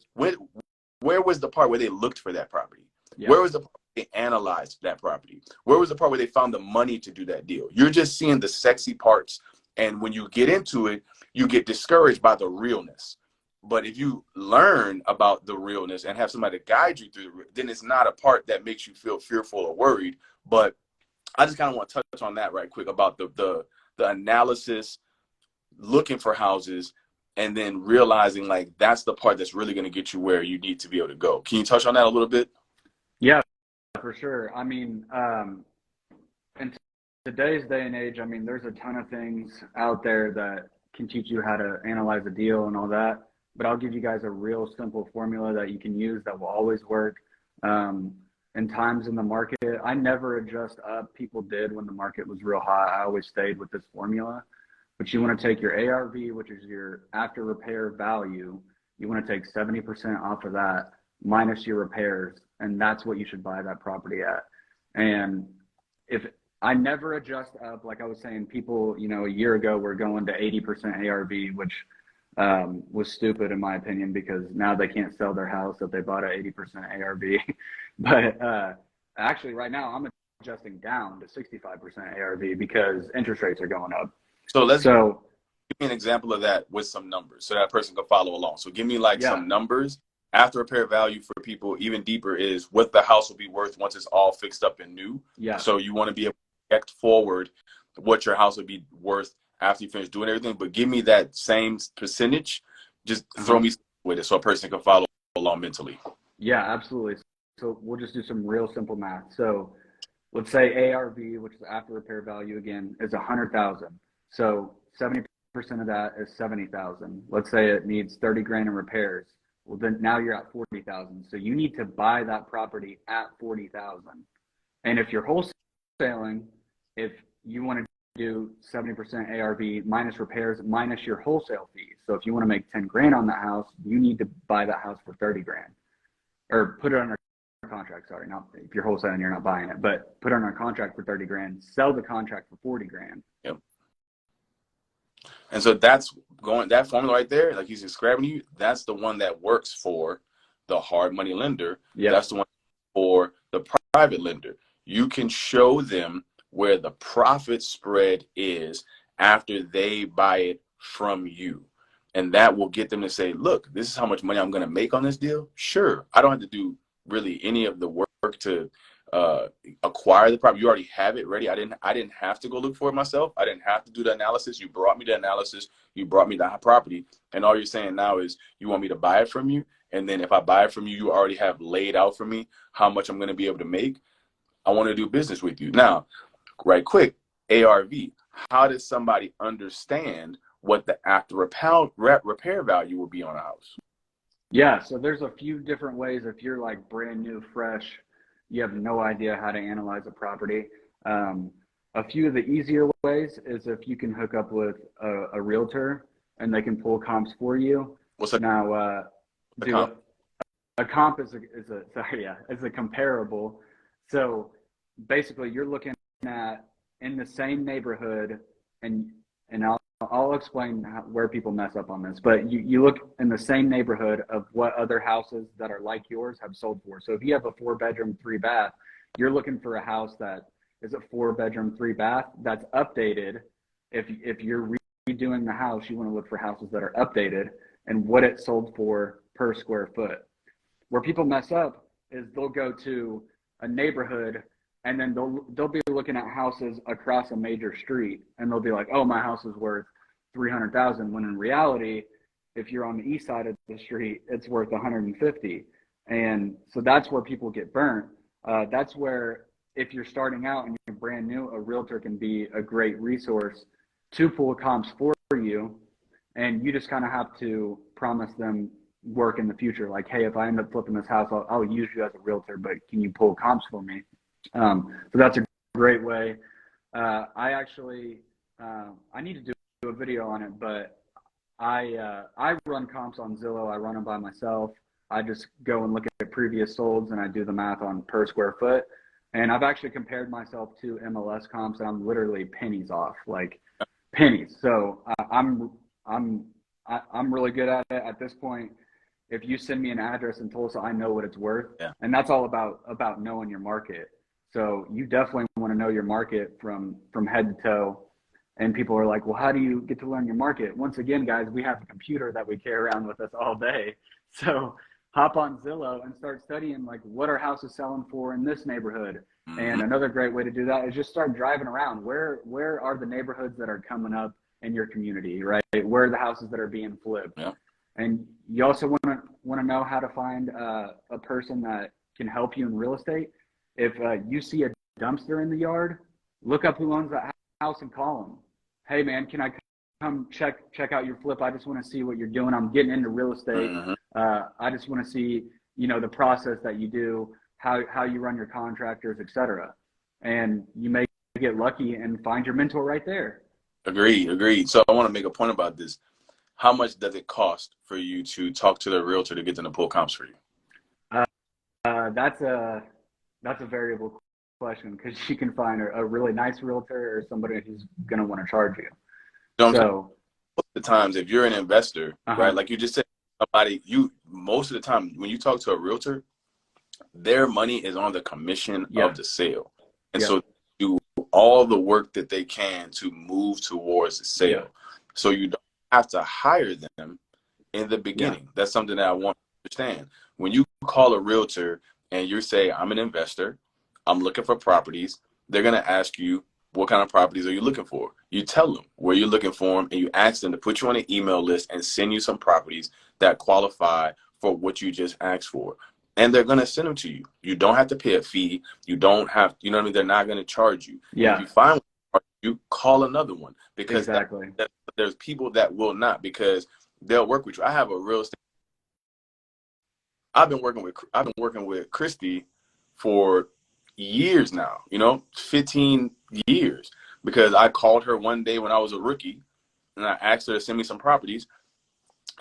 where was the part where they looked for that property? Where was the part where they analyzed that property? Where was the part where they found the money to do that deal? You're just seeing the sexy parts, and when you get into it, you get discouraged by the realness. But if you learn about the realness and have somebody to guide you through, then it's not a part that makes you feel fearful or worried. But I just kind of want to touch on that right quick about the analysis, looking for houses, and then realizing like that's the part that's really going to get you where you need to be able to go. Can you touch on that a little bit? Yeah, for sure. I mean, in today's day and age, I mean, there's a ton of things out there that can teach you how to analyze a deal and all that. But I'll give you guys a real simple formula that you can use that will always work. In times in the market, I never adjust up. People did when the market was real high. I always stayed with this formula. But you want to take your ARV, which is your after repair value. You want to take 70% off of that minus your repairs, and that's what you should buy that property at. And if I never adjust up, like I was saying, people, you know, a year ago were going to 80% ARV, which was stupid in my opinion, because now they can't sell their house if they bought at 80% ARV. But actually right now I'm adjusting down to 65% ARV because interest rates are going up. So give me an example of that with some numbers so that person can follow along. So give me like some numbers. After repair value for people even deeper is what the house will be worth once it's all fixed up and new. So you want to be able to project forward what your house will be worth after you finish doing everything. But give me that same percentage. Just throw me with it so a person can follow along mentally. Yeah, absolutely. So we'll just do some real simple math. So let's say ARV, which is after repair value again, is 100,000. So 70% of that is 70,000. Let's say it needs 30 grand in repairs. Well, then now you're at 40,000. So you need to buy that property at 40,000. And if you're wholesaling, if you want to do 70% ARV minus repairs minus your wholesale fees. So if you want to make 10 grand on that house, you need to buy that house for 30 grand, or put it under contract. Sorry, not if you're wholesaling, you're not buying it, but put it on a contract for 30 grand, sell the contract for 40 grand. Yep. And so that's that formula right there, like he's describing you, that's the one that works for the hard money lender. That's the one for the private lender. You can show them where the profit spread is after they buy it from you. And that will get them to say, look, this is how much money I'm going to make on this deal. Sure. I don't have to do really any of the work to acquire the property. You already have it ready. I didn't have to go look for it myself. I didn't have to do the analysis. You brought me the analysis. You brought me the property. And all you're saying now is you want me to buy it from you. And then if I buy it from you, you already have laid out for me how much I'm going to be able to make. I want to do business with you. Now, right quick, ARV. How does somebody understand what the after repair value will be on a house? Yeah, so there's a few different ways. If you're like brand new, fresh, you have no idea how to analyze a property. A few of the easier ways is if you can hook up with a realtor and they can pull comps for you. What's a Now, comp? a comp is a comparable. So basically, you're looking at in the same neighborhood, and I'll explain where people mess up on this. But you look in the same neighborhood of what other houses that are like yours have sold for. So if you have a 4-bedroom, 3-bath, you're looking for a house that is a 4-bedroom, 3-bath that's updated. If you're redoing the house, you want to look for houses that are updated and what it sold for per square foot. Where people mess up is they'll go to a neighborhood and then they'll be looking at houses across a major street and they'll be like, oh, my house is worth $300,000, when in reality, if you're on the east side of the street, it's worth 150. And so that's where people get burnt. That's where, if you're starting out and you're brand new, a realtor can be a great resource to pull comps for you. And you just kind of have to promise them work in the future. Like, hey, if I end up flipping this house, I'll use you as a realtor, but can you pull comps for me? So that's a great way. I need to do a video on it, but I run comps on Zillow. I run them by myself. I just go and look at previous solds and I do the math on per square foot. And I've actually compared myself to MLS comps and I'm literally pennies off, like pennies. So I'm really good at it at this point. If you send me an address in Tulsa, I know what it's worth. Yeah. And that's all about knowing your market. So you definitely want to know your market from head to toe. And people are like, well, how do you get to learn your market? Once again, guys, we have a computer that we carry around with us all day. So hop on Zillow and start studying, like, what are houses selling for in this neighborhood? Mm-hmm. And another great way to do that is just start driving around. Where are the neighborhoods that are coming up in your community, right? Where are the houses that are being flipped? Yeah. And you also want to know how to find a person that can help you in real estate. If you see a dumpster in the yard, look up who owns that house and call them. Hey, man, can I come check out your flip? I just want to see what you're doing. I'm getting into real estate. Mm-hmm. I just want to see, the process that you do, how you run your contractors, etc. And you may get lucky and find your mentor right there. Agreed. So I want to make a point about this. How much does it cost for you to talk to the realtor to get them to pull comps for you? That's a variable question, because you can find a really nice realtor or somebody who's going to want to charge you. So most of the times, if you're an investor, right, like you just said, most of the time when you talk to a realtor, their money is on the commission of the sale. And so do all the work that they can to move towards the sale. Yeah. So you don't have to hire them in the beginning. Yeah. That's something that I want to understand. When you call a realtor and you say, I'm an investor, I'm looking for properties, they're going to ask you, what kind of properties are you looking for? You tell them where you're looking for them, and you ask them to put you on an email list and send you some properties that qualify for what you just asked for. And they're going to send them to you. You don't have to pay a fee. You don't have, you know what I mean? They're not going to charge you. Yeah. If you find one, you call another one, because there's people that will not, because they'll work with you. I have a real estate. I've been working with Christy for years now, 15 years, because I called her one day when I was a rookie and I asked her to send me some properties.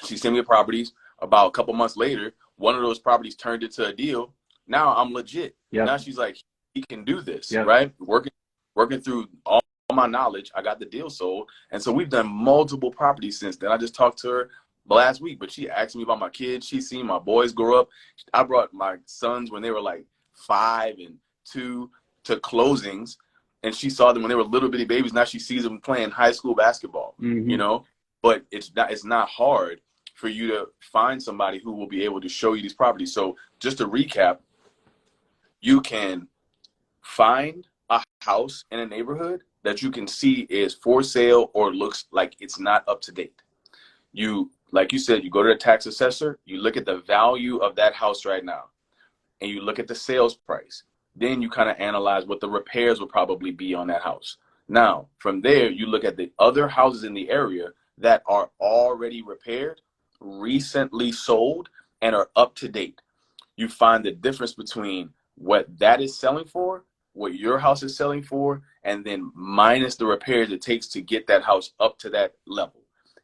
She sent me properties. About a couple months later, one of those properties turned into a deal. Now I'm legit. Yep. Now she's like, he can do this, right? Working through all my knowledge, I got the deal sold. And so we've done multiple properties since then. I just talked to her last week, but she asked me about my kids. She's seen my boys grow up. I brought my sons when they were like 5 and 2 to closings, and she saw them when they were little bitty babies. Now she sees them playing high school basketball, but it's not hard for you to find somebody who will be able to show you these properties. So just to recap, you can find a house in a neighborhood that you can see is for sale or looks like it's not up to date. Like you said, you go to the tax assessor, you look at the value of that house right now, and you look at the sales price. Then you kind of analyze what the repairs will probably be on that house. Now, from there, you look at the other houses in the area that are already repaired, recently sold, and are up to date. You find the difference between what that is selling for, what your house is selling for, and then minus the repairs it takes to get that house up to that level.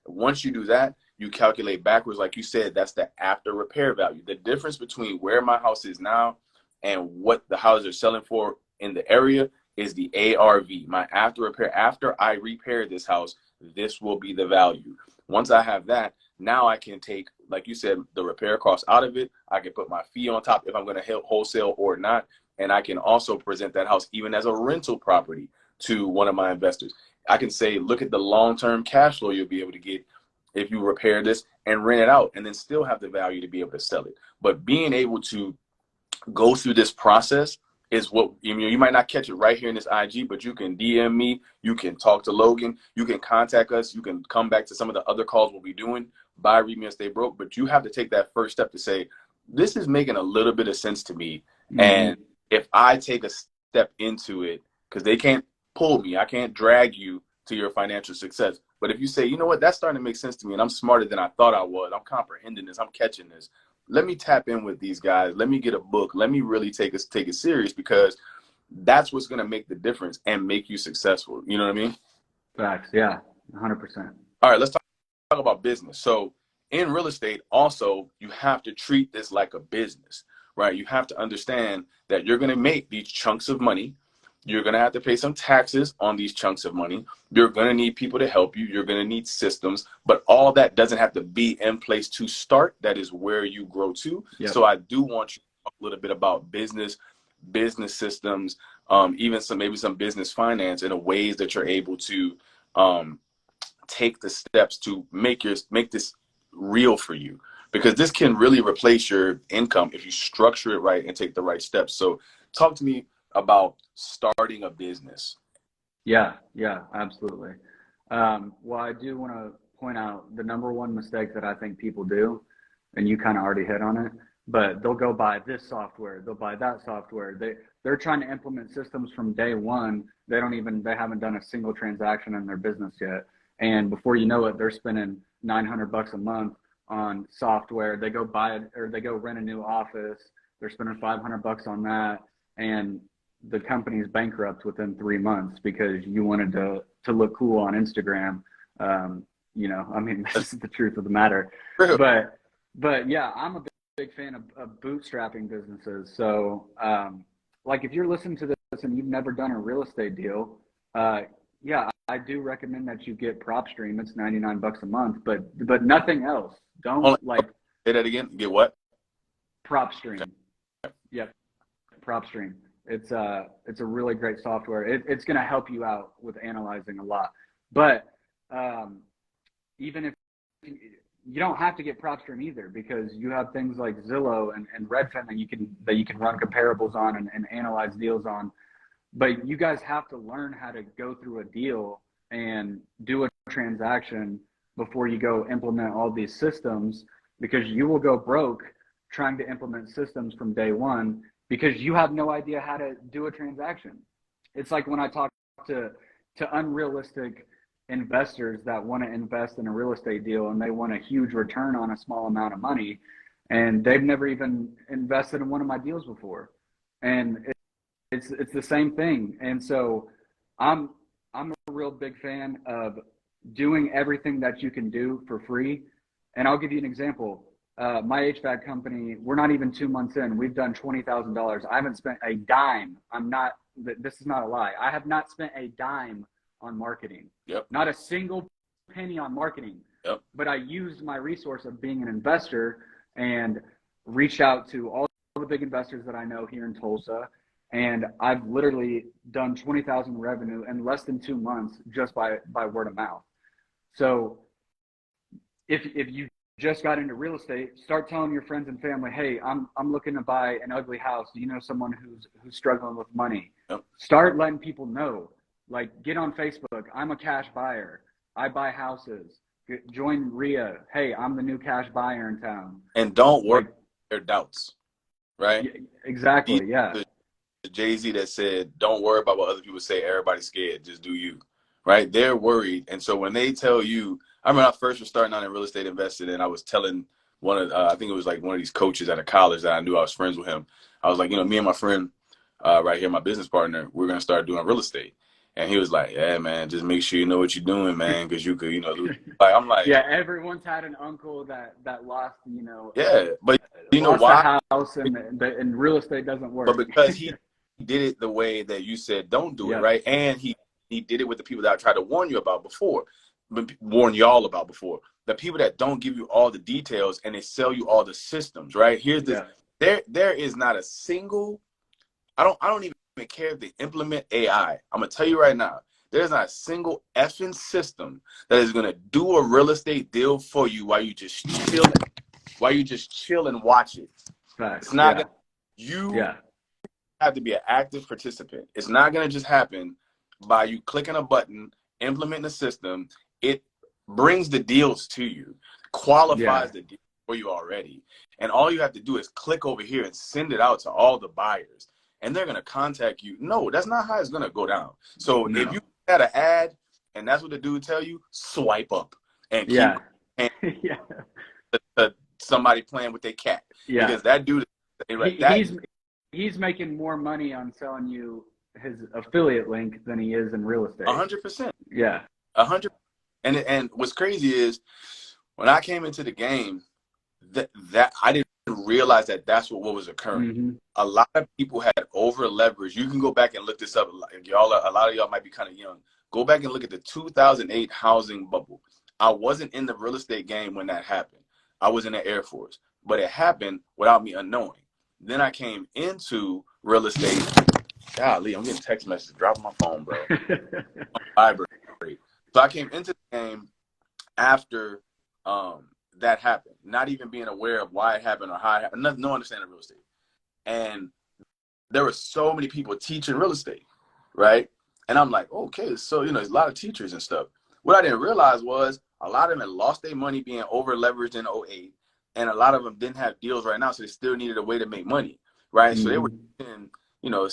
Once you do that, you calculate backwards, like you said, that's the after repair value. The difference between where my house is now and what the houses are selling for in the area is the ARV, my after repair. After I repair this house, this will be the value. Once I have that, now I can take, like you said, the repair cost out of it. I can put my fee on top if I'm going to wholesale or not. And I can also present that house even as a rental property to one of my investors. I can say, look at the long-term cash flow you'll be able to get if you repair this and rent it out, and then still have the value to be able to sell it. But being able to go through this process is what, you might not catch it right here in this IG, but you can DM me, you can talk to Logan, you can contact us, you can come back to some of the other calls we'll be doing, buy, read me, and stay broke. But you have to take that first step to say, this is making a little bit of sense to me. Mm-hmm. And if I take a step into it, because they can't pull me, I can't drag you to your financial success. But if you say, you know what, that's starting to make sense to me, and I'm smarter than I thought I was, I'm comprehending this, I'm catching this, let me tap in with these guys, let me get a book, let me really take it serious, because that's what's going to make the difference and make you successful. You know what I mean? Facts. Yeah, 100%. All right, let's talk about business. So in real estate, also, you have to treat this like a business, right? You have to understand that you're going to make these chunks of money. You're going to have to pay some taxes on these chunks of money. You're going to need people to help you. You're going to need systems, but all that doesn't have to be in place to start. That is where you grow to. Yep. So I do want you to talk a little bit about business systems, even maybe some business finance, in a ways that you're able to take the steps to make this real for you, because this can really replace your income if you structure it right and take the right steps. So talk to me about starting a business. Yeah, absolutely. Well, I do want to point out the number one mistake that I think people do, and you kind of already hit on it, but they'll go buy this software, they'll buy that software. They're trying to implement systems from day one. They haven't done a single transaction in their business yet. And before you know it, they're spending $900 a month on software. They go buy it, or they go rent a new office. They're spending $500 on that. And the company's bankrupt within 3 months because you wanted to look cool on Instagram. This is the truth of the matter. But yeah, I'm a big fan of bootstrapping businesses. So like if you're listening to this and you've never done a real estate deal, yeah, I do recommend that you get PropStream. It's $99 a month, but nothing else. Say that again. Get what? PropStream. Okay. Yep. PropStream. It's a really great software. It's going to help you out with analyzing a lot. But even if you don't have to get PropStream either, because you have things like Zillow and Redfin that you can run comparables on and analyze deals on. But you guys have to learn how to go through a deal and do a transaction before you go implement all these systems, because you will go broke trying to implement systems from day one because you have no idea how to do a transaction. It's like when I talk to unrealistic investors that want to invest in a real estate deal and they want a huge return on a small amount of money, and they've never even invested in one of my deals before. And it's the same thing. And so I'm a real big fan of doing everything that you can do for free. And I'll give you an example. My HVAC company, we're not even 2 months in. We've done $20,000. I haven't spent a dime. This is not a lie. I have not spent a dime on marketing. Yep. Not a single penny on marketing. Yep. But I used my resource of being an investor and reached out to all the big investors that I know here in Tulsa. And I've literally done 20,000 revenue in less than 2 months just by word of mouth. So if you just got into real estate, start telling your friends and family, hey, I'm looking to buy an ugly house. Do you know someone who's struggling with money? Yep. Start letting people know. Like, get on Facebook. I'm a cash buyer. I buy houses. Join RIA. Hey, I'm the new cash buyer in town. And don't worry their doubts, right? Exactly. Yeah. Jay-Z that said, don't worry about what other people say. Everybody's scared. Just do you. Right? They're worried. And so when they tell you, I remember I first was starting out in real estate investing, and I was telling one of, I think it was like one of these coaches at a college that I knew I was friends with him. I was like, me and my friend right here, my business partner, we're going to start doing real estate. And he was like, yeah, man, just make sure you know what you're doing, man, because you could, lose. Like, I'm like, yeah, everyone's had an uncle that lost, yeah, but you know lost why? a house, and real estate doesn't work. But because he did it the way that you said don't do it, right? And he did it with the people that I tried to warn you about before, warn y'all about before. The people that don't give you all the details and they sell you all the systems, right? Here's this. There is not a single. I don't even care if they implement AI. I'm gonna tell you right now, there's not a single effing system that is gonna do a real estate deal for you while you just chill and watch it. Facts. It's not gonna. You have to be an active participant. It's not gonna just happen by you clicking a button, implementing the system. It brings the deals to you, qualifies the deal for you already, and all you have to do is click over here and send it out to all the buyers. And they're going to contact you. No, that's not how it's going to go down. So if you had an ad and that's what the dude tell you, swipe up and keep somebody playing with their cat. Yeah. Because that dude, he's making more money on selling you his affiliate link than he is in real estate. 100%. Yeah. 100%. And what's crazy is when I came into the game, that I didn't realize that that's what was occurring. Mm-hmm. A lot of people had over leverage. You can go back and look this up. A lot of y'all might be kind of young. Go back and look at the 2008 housing bubble. I wasn't in the real estate game when that happened. I was in the Air Force, but it happened without me unknowing. Then I came into real estate. Golly, I'm getting text messages. Dropping my phone, bro. Vibrate. So I came into the game after that happened, not even being aware of why it happened or how it happened, no understanding of real estate. And there were so many people teaching real estate, right? And I'm like, okay, so, there's a lot of teachers and stuff. What I didn't realize was a lot of them had lost their money being over leveraged in '08, and a lot of them didn't have deals right now, so they still needed a way to make money, right? Mm-hmm. So they were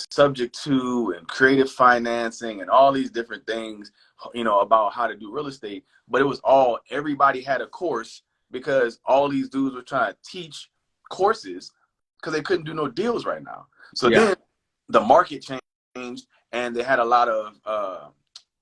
subject to and creative financing and all these different things, about how to do real estate. But it was all, everybody had a course because all these dudes were trying to teach courses because they couldn't do no deals right now. So then the market changed and they had a lot of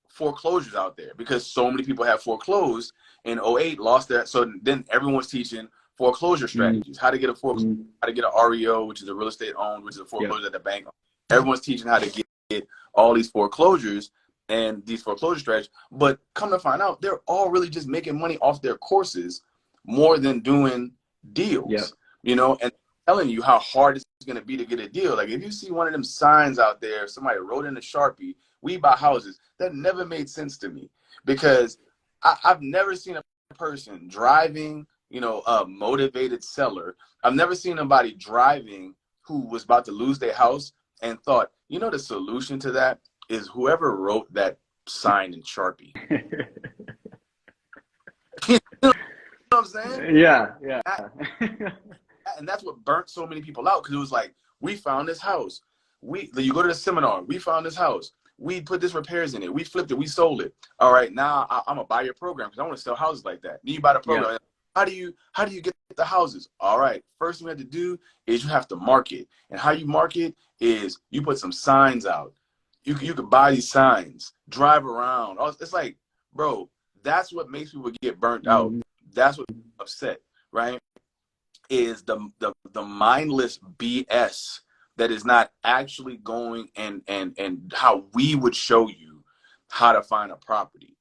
foreclosures out there because so many people had foreclosed in '08, lost that. So then everyone's teaching foreclosure strategies, how to get a foreclosure, how to get an REO, which is a real estate owned, which is a foreclosure at the bank. Everyone's teaching how to get all these foreclosures and these foreclosure strategies. But come to find out, they're all really just making money off their courses more than doing deals, and telling you how hard it's going to be to get a deal. Like if you see one of them signs out there, somebody wrote in a Sharpie, "We buy houses," that never made sense to me because I've never seen a person driving, a motivated seller. I've never seen anybody driving who was about to lose their house and thought, the solution to that is whoever wrote that sign in Sharpie. You know what I'm saying? Yeah. And that's what burnt so many people out because it was like, we found this house. You go to the seminar, we found this house. We put this repairs in it. We flipped it. We sold it. All right, now I'm gonna buy your program because I want to sell houses like that. Then you buy the program. Yeah. How do you get the houses? All right, first thing we have to do is you have to market. And how you market is you put some signs out. You could buy these signs, drive around. It's like, bro, that's what makes people get burnt out. That's what upset, right? Is the mindless BS that is not actually going and how we would show you how to find a property,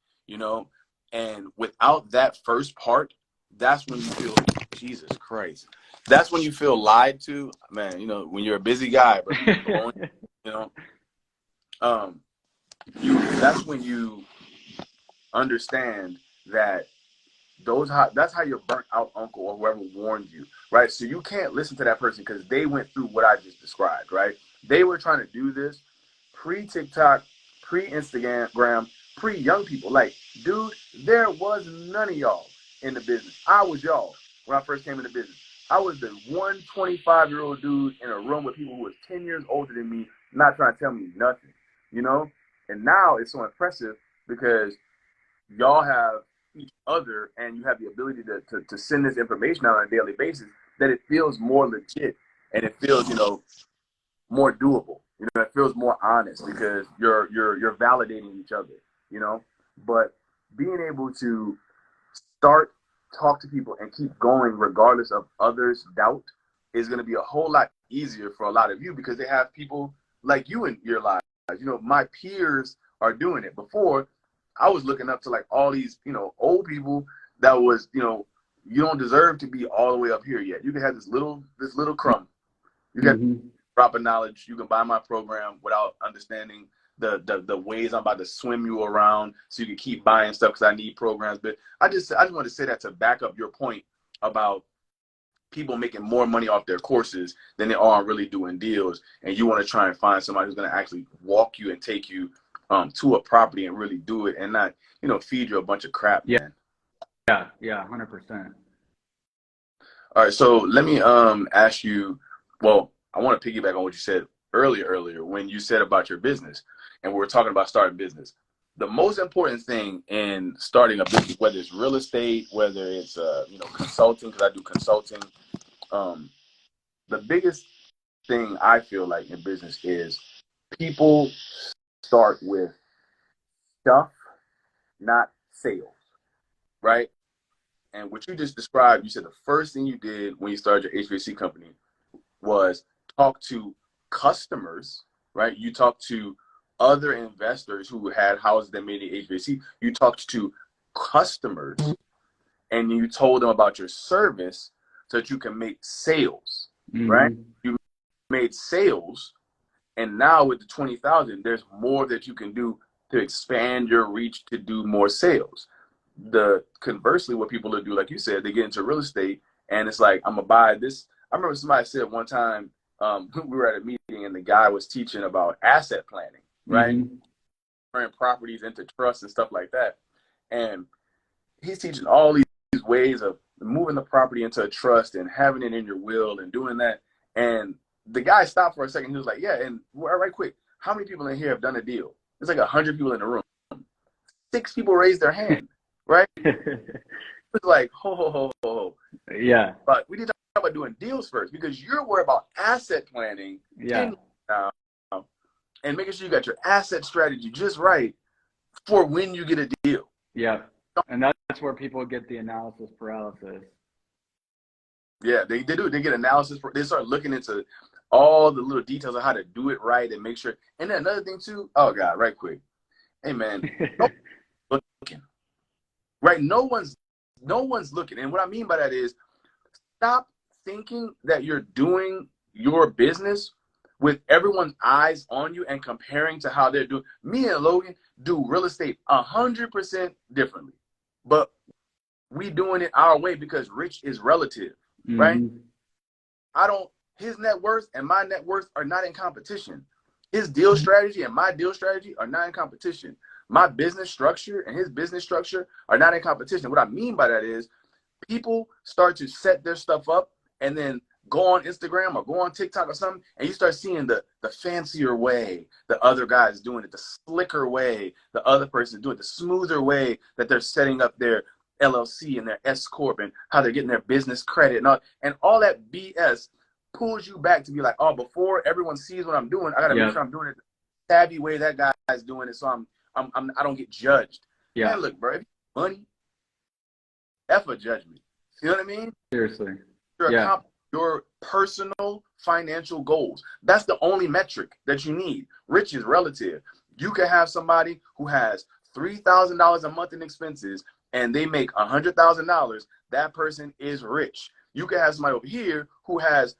and without that first part, that's when you feel, Jesus Christ, that's when you feel lied to, man. When you're a busy guy, bro, that's when you understand that that's how your burnt out uncle or whoever warned you, right? So you can't listen to that person because they went through what I just described, right? They were trying to do this pre-TikTok, pre-Instagram, pre-young people. Like, dude, there was none of y'all in the business. I was y'all when I first came into business. I was the 125-year-old dude in a room with people who was 10 years older than me not trying to tell me nothing, you know? And now it's so impressive because y'all have each other and you have the ability to send this information out on a daily basis that it feels more legit and it feels, more doable. It feels more honest because you're validating each other, you know? But being able to start, talk to people and keep going regardless of others' doubt is going to be a whole lot easier for a lot of you because they have people like you in your lives. My peers are doing it. Before, I was looking up to like all these, old people that was, you don't deserve to be all the way up here yet. You can have this little crumb. You got drop of knowledge. You can buy my program without understanding the ways I'm about to swim you around so you can keep buying stuff because I need programs. But I just want to say that to back up your point about people making more money off their courses than they are really doing deals. And you want to try and find somebody who's going to actually walk you and take you to a property and really do it and not, feed you a bunch of crap, man. Yeah, 100%. All right, so let me ask you, well, I want to piggyback on what you said earlier when you said about your business and we were talking about starting business. The most important thing in starting a business, whether it's real estate, whether it's consulting, because I do consulting, the biggest thing I feel like in business is people start with stuff, not sales, right? And what you just described, you said the first thing you did when you started your HVC company was talk to customers, right? You talked to other investors who had houses that made the HVAC. You talked to customers and you told them about your service so that you can make sales, right? You made sales, and now with the 20,000, there's more that you can do to expand your reach to do more sales. Conversely, what people will do, like you said, they get into real estate and it's like, I'm gonna buy this. I remember somebody said one time, we were at a meeting and the guy was teaching about asset planning, right? Turning properties into trusts and stuff like that. And he's teaching all these ways of moving the property into a trust and having it in your will and doing that. And the guy stopped for a second. He was like, yeah, and right quick, how many people in here have done a deal? There's like 100 people in the room. 6 people raised their hand, right? It's like, ho. Yeah. But we need to talk about doing deals first because you're worried about asset planning and making sure you got your asset strategy just right for when you get a deal. Yeah. And that's where people get the analysis paralysis. Yeah, they do. They get analysis. They start looking into all the little details of how to do it right and make sure. And then another thing too, oh God, right quick. Hey man, looking. Right? No one's looking. And what I mean by that is stop thinking that you're doing your business with everyone's eyes on you and comparing to how they're doing. Me and Logan do real estate 100% differently, but we doing it our way because rich is relative, right? His net worth and my net worth are not in competition. His deal strategy and my deal strategy are not in competition. My business structure and his business structure are not in competition. What I mean by that is people start to set their stuff up and then go on Instagram or go on TikTok or something, and you start seeing the fancier way the other guy's doing it, the slicker way the other person's doing it, the smoother way that they're setting up their LLC and their S Corp and how they're getting their business credit and all that BS pulls you back to be like, oh, before everyone sees what I'm doing, I gotta make sure I'm doing it the savvy way that guy's doing it, so I don't get judged. Yeah. Man, look, bro, if you money, F a judgment. You know what I mean? Seriously. Your personal financial goals. That's the only metric that you need. Rich is relative. You can have somebody who has $3,000 a month in expenses and they make $100,000. That person is rich. You can have somebody over here who has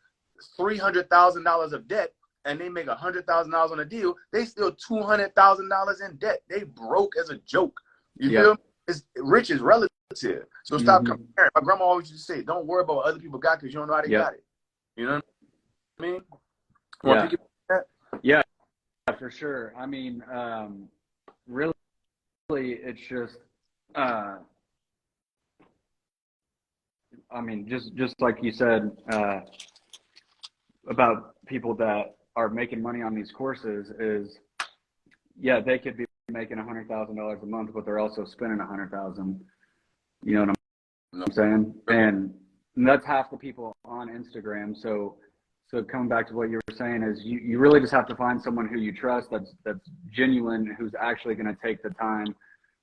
$300,000 of debt and they make $100,000 on a deal. They still $200,000 in debt. They broke as a joke. You feel me? Rich is relative. So stop comparing. My grandma always used to say, don't worry about what other people got because you don't know how they got it. You know what I mean? Yeah, for sure. I mean, really, it's just, just like you said, about people that are making money on these courses is, yeah, they could be making $100,000 a month, but they're also spending $100,000. You know what I'm saying? And that's half the people on Instagram. So coming back to what you were saying is you really just have to find someone who you trust, that's genuine, who's actually going to take the time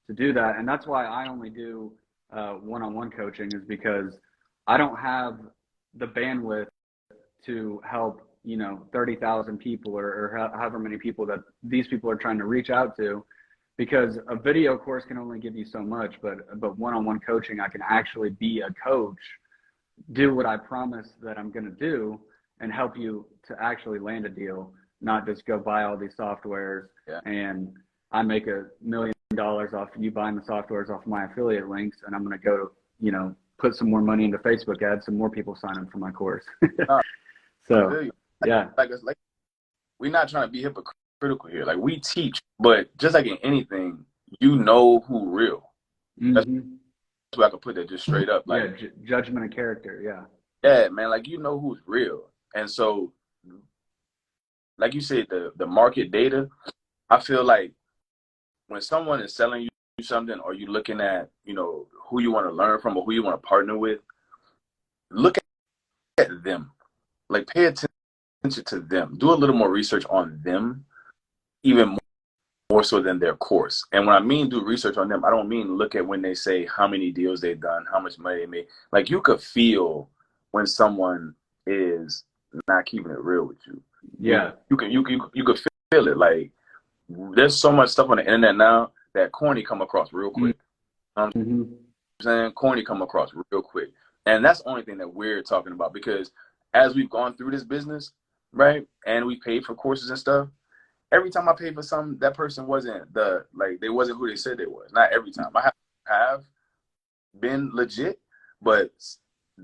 to do that. And that's why I only do one-on-one coaching, is because I don't have the bandwidth to help, 30,000 people or however many people that these people are trying to reach out to, because a video course can only give you so much, but one-on-one coaching, I can actually be a coach, do what I promise that I'm going to do, and help you to actually land a deal, not just go buy all these softwares. Yeah. And I make $1 million off you buying the softwares off my affiliate links, and I'm going to go, put some more money into Facebook ads, some more people sign up for my course. So, yeah. Like we're not trying to be hypocritical here. Like, we teach, but just like in anything, who real. Mm-hmm. That's why I could put that just straight up. Like, yeah, judgment of character. Yeah. Yeah, man. Like, who's real. And so, like you said, the market data, I feel like when someone is selling you something, or you looking at, who you want to learn from or who you want to partner with, look at them. Like, pay attention to them. Do a little more research on them, even more so than their course. And when I mean do research on them, I don't mean look at when they say how many deals they've done, how much money they made. Like, you could feel when someone is not keeping it real with you. Yeah. You could feel it. Like, there's so much stuff on the internet now that corny come across real quick. Mm-hmm. You know what I'm saying? Corny come across real quick. And that's the only thing that we're talking about, because as we've gone through this business, right, and we paid for courses and stuff, every time I paid for something, that person wasn't they wasn't who they said they was. Not every time. I have been legit, but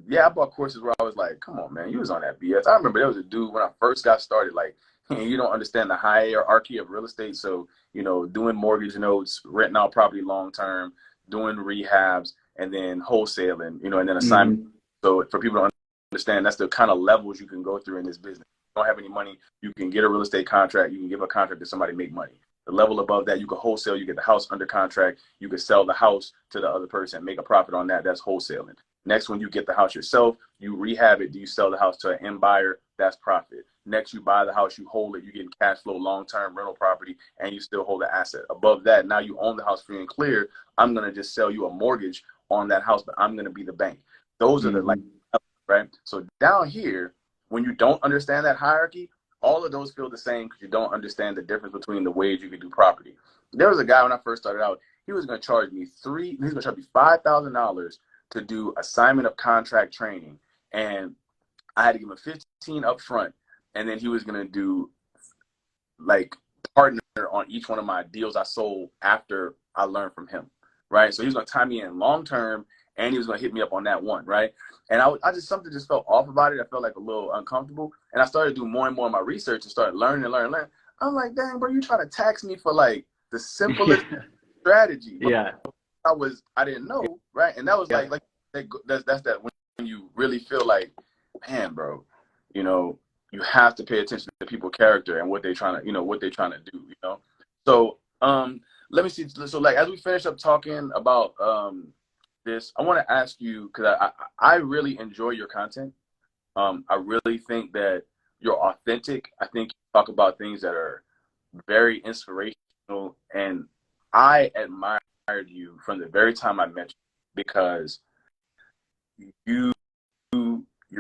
yeah, I bought courses where I was like, come on, man, you was on that BS. I remember there was a dude when I first got started, like, you don't understand the hierarchy of real estate. So, doing mortgage notes, renting out property long-term, doing rehabs, and then wholesaling, and then assignment. Mm-hmm. So for people to understand, that's the kind of levels you can go through in this business. You don't have any money, you can get a real estate contract, you can give a contract to somebody, make money. The level above that, you can wholesale, you get the house under contract, you can sell the house to the other person, make a profit on that. That's wholesaling. Next, when you get the house yourself, you rehab it. Do you sell the house to an end buyer? That's profit. Next, you buy the house, you hold it, you get cash flow, long-term rental property, and you still hold the asset. Above that, now you own the house free and clear. I'm going to just sell you a mortgage on that house, but I'm going to be the bank. Those are the right? So down here, when you don't understand that hierarchy, all of those feel the same because you don't understand the difference between the ways you can do property. There was a guy when I first started out, he was going to charge me $5,000 to do assignment of contract training. And I had to give him 15 up front. And then he was going to do like partner on each one of my deals I sold after I learned from him. Right. So he was going to tie me in long-term, and he was going to hit me up on that one. Right. And something just felt off about it. I felt like a little uncomfortable. And I started doing more and more of my research and started learning. I'm like, dang, bro, you trying to tax me for like the simplest strategy. But yeah. I didn't know. Right. And that was that's that when you really feel like, man, bro, you have to pay attention to people's character and what they're trying to do, So, let me see. So, like, as we finish up talking about this, I want to ask you, because I really enjoy your content. I really think that you're authentic. I think you talk about things that are very inspirational, and I admired you from the very time I met you, because you're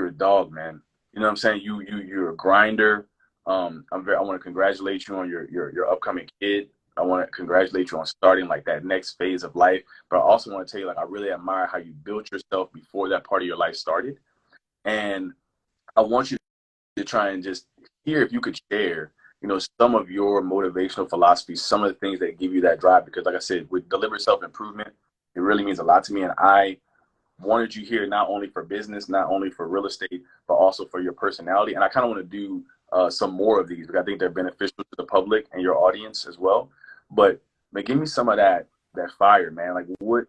a dog, man. You know what I'm saying? You're a grinder. I want to congratulate you on your upcoming kid. I want to congratulate you on starting like that next phase of life. But I also want to tell you, like, I really admire how you built yourself before that part of your life started. And I want you to try and just hear if you could share, some of your motivational philosophies, some of the things that give you that drive. Because like I said, with deliberate self-improvement, it really means a lot to me. And I wanted you here not only for business, not only for real estate, but also for your personality. And I kind of want to do some more of these, because I think they're beneficial to the public and your audience as well. But give me some of that fire, man. Like, what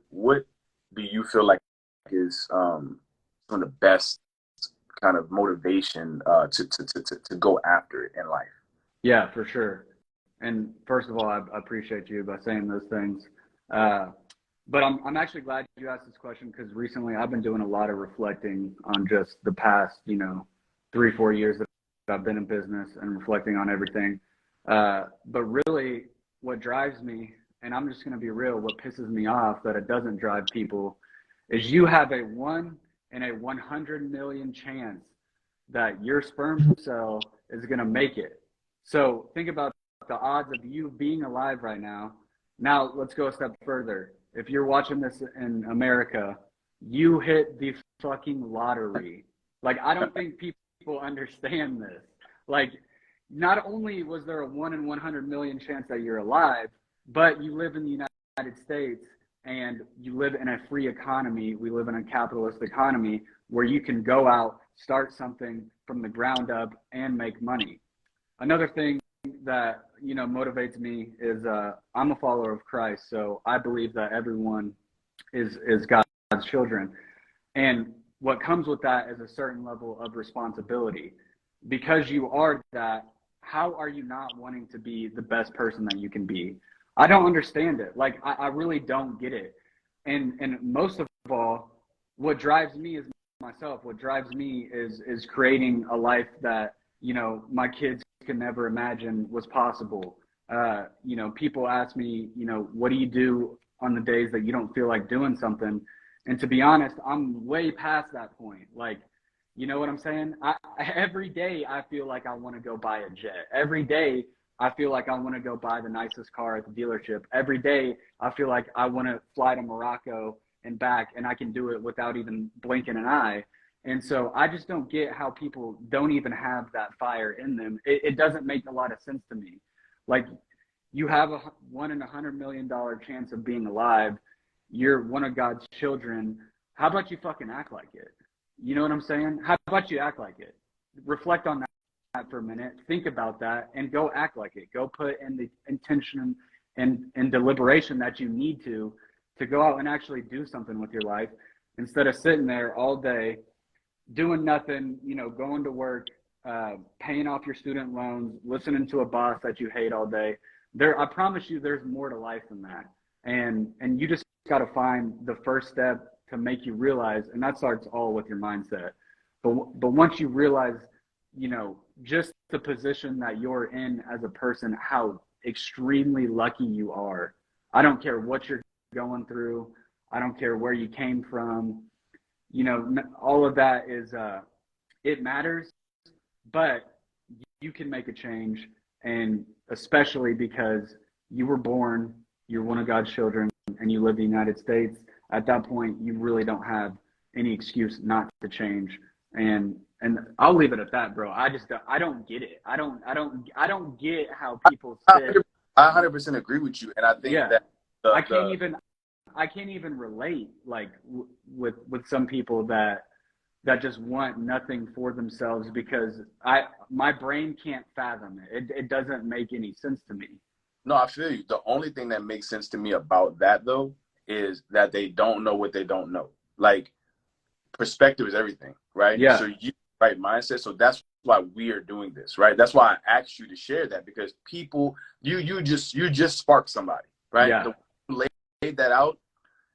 do you feel like is some of the best kind of motivation to go after it in life. Yeah, for sure. And first of all, I appreciate you by saying those things. But I'm actually glad you asked this question, because recently I've been doing a lot of reflecting on just the past, 3-4 years that I've been in business, and reflecting on everything. But really, what drives me, and I'm just going to be real, what pisses me off that it doesn't drive people, is you have a 1 in a 100 million chance that your sperm cell is going to make it. So think about the odds of you being alive right now. Now let's go a step further. If you're watching this in America, you hit the fucking lottery. Like, I don't think people understand this. Like, not only was there a 1 in 100 million chance that you're alive, but you live in the United States, and you live in a free economy. We live in a capitalist economy where you can go out, start something from the ground up, and make money. Another thing that, motivates me is I'm a follower of Christ. So I believe that everyone is God's children. And what comes with that is a certain level of responsibility. Because you are that, how are you not wanting to be the best person that you can be? I don't understand it. Like, I really don't get it. And most of all, what drives me is myself. What drives me is creating a life that, my kids can never imagine was possible. People ask me, what do you do on the days that you don't feel like doing something? And to be honest, I'm way past that point. Like, you know what I'm saying? Every day I feel like I want to go buy a jet. Every day I feel like I want to go buy the nicest car at the dealership. Every day I feel like I want to fly to Morocco and back, and I can do it without even blinking an eye. And so I just don't get how people don't even have that fire in them. It doesn't make a lot of sense to me. Like, you have a 1 in 100 million dollar chance of being alive. You're one of God's children. How about you fucking act like it? You know what I'm saying? How about you act like it? Reflect on that for a minute. Think about that and go act like it. Go put in the intention and deliberation that you need to go out and actually do something with your life, instead of sitting there all day doing nothing, going to work, paying off your student loans, listening to a boss that you hate all day. I promise you there's more to life than that. And you just got to find the first step to make you realize, and that starts all with your mindset. But once you realize, just the position that you're in as a person, how extremely lucky you are. I don't care what you're going through. I don't care where you came from. All of that is, it matters, but you can make a change. And especially because you were born, you're one of God's children, and you live in the United States, at that point, you really don't have any excuse not to change. And I'll leave it at that, bro. I don't get it. I don't get how people sit. I 100% agree with you. And I think that I can't even relate, like, with some people that just want nothing for themselves, because my brain can't fathom it. It doesn't make any sense to me. No, I feel you. The only thing that makes sense to me about that, though, is that they don't know what they don't know. Like, perspective is everything, right? Yeah. So you right mindset. So that's why we are doing this, right? That's why I asked you to share that, because people, you just sparked somebody, right? Yeah. The one who laid that out,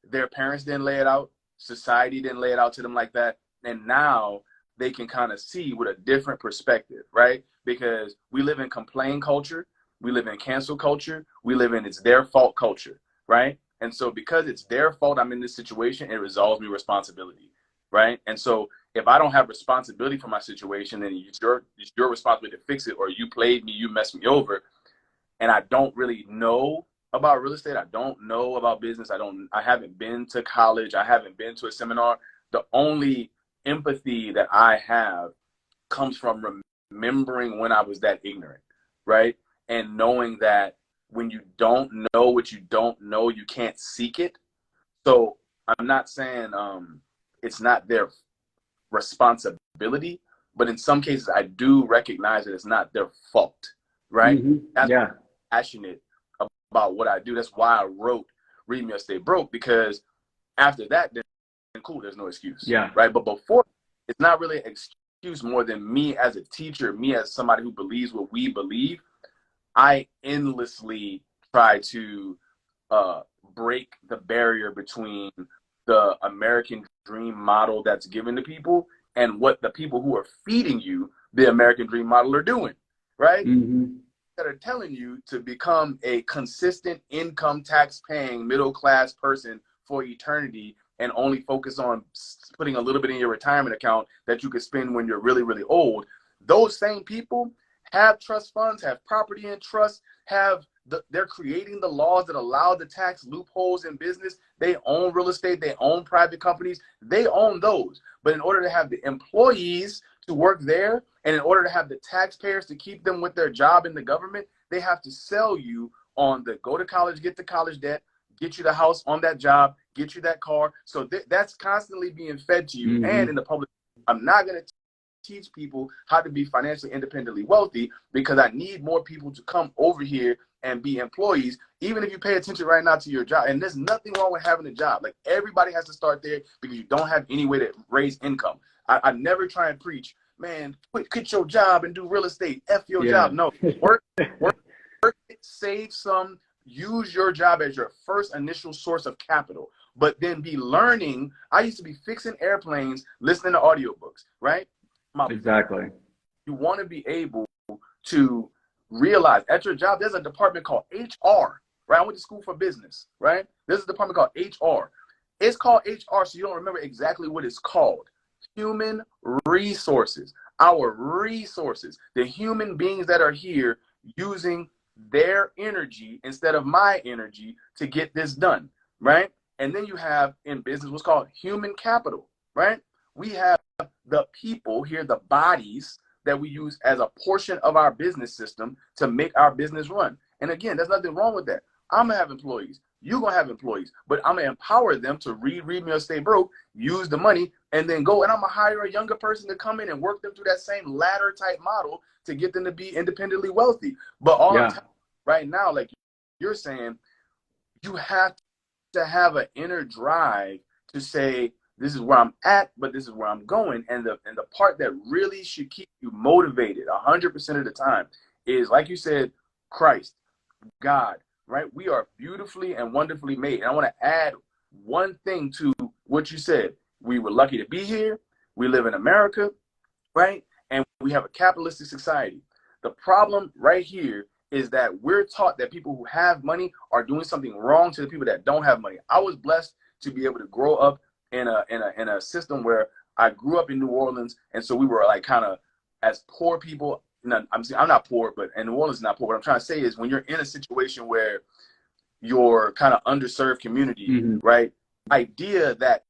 their parents didn't lay it out, society didn't lay it out to them like that, and now they can kind of see with a different perspective, right? Because we live in complaint culture, we live in cancel culture, we live in it's their fault culture, right? And so because it's their fault I'm in this situation, it resolves me responsibility, right? And so if I don't have responsibility for my situation, then it's your responsibility to fix it, or you played me, you messed me over, and I don't really know about real estate. I don't know about business. I haven't been to college. I haven't been to a seminar. The only empathy that I have comes from remembering when I was that ignorant, right? And knowing that when you don't know what you don't know, you can't seek it. So I'm not saying it's not their responsibility, but in some cases I do recognize that it's not their fault, right? Mm-hmm. That's yeah. Passionate about what I do. That's why I wrote Read Me or Stay Broke, because after that, then cool, there's no excuse. Yeah. Right. But before, it's not really an excuse more than me as a teacher, me as somebody who believes what we believe. I endlessly try to break the barrier between the American dream model that's given to people and what the people who are feeding you the American dream model are doing, right? Mm-hmm. That are telling you to become a consistent income tax paying middle class person for eternity and only focus on putting a little bit in your retirement account that you could spend when you're really, really old. Those same people have trust funds, have property in trust, they're creating the laws that allow the tax loopholes in business. They own real estate, they own private companies, they own those. But in order to have the employees to work there, and in order to have the taxpayers to keep them with their job in the government, they have to sell you on the go to college, get the college debt, get you the house on that job, get you that car. So that's constantly being fed to you. Mm-hmm. And in the public, I'm not going to teach people how to be financially independently wealthy because I need more people to come over here and be employees. Even if you pay attention right now to your job, and there's nothing wrong with having a job. Like, everybody has to start there because you don't have any way to raise income. I never try and preach, man, quit your job and do real estate. F your job. No, work, save some, use your job as your first initial source of capital, but then be learning. I used to be fixing airplanes, listening to audiobooks, right? Exactly. You want to be able to realize at your job, there's a department called HR, right? I went to school for business, right? There's a department called HR. It's called HR, so you don't remember exactly what it's called. Human resources, our resources, the human beings that are here using their energy instead of my energy to get this done, right? And then you have in business what's called human capital, right? We have the people here, the bodies that we use as a portion of our business system to make our business run. And again, there's nothing wrong with that. I'm gonna have employees. You're gonna have employees, but I'm gonna empower them to read me or stay broke, use the money, and then go. And I'm gonna hire a younger person to come in and work them through that same ladder type model to get them to be independently wealthy. But all I'm telling you right now, like you're saying, you have to have an inner drive to say, this is where I'm at, but this is where I'm going. And the part that really should keep you motivated 100% of the time is, like you said, Christ, God, right? We are beautifully and wonderfully made. And I want to add one thing to what you said. We were lucky to be here. We live in America, right? And we have a capitalistic society. The problem right here is that we're taught that people who have money are doing something wrong to the people that don't have money. I was blessed to be able to grow up in a system where I grew up in New Orleans, and so we were like kind of as poor people. I'm not poor, but and New Orleans is not poor. What I'm trying to say is, when you're in a situation where you're kind of underserved community, right? Idea that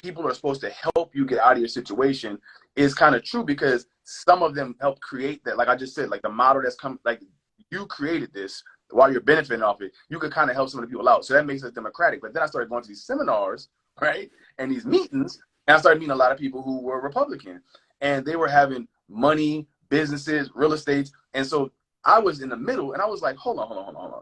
people are supposed to help you get out of your situation is kind of true, because some of them help create that. Like I just said, like the model that's come, like you created this while you're benefiting off it. You could kind of help some of the people out, so that makes us democratic. But then I started going to these seminars, right, and these meetings, and I started meeting a lot of people who were Republican, and they were having money, businesses, real estate, and so I was in the middle, and I was like, hold on.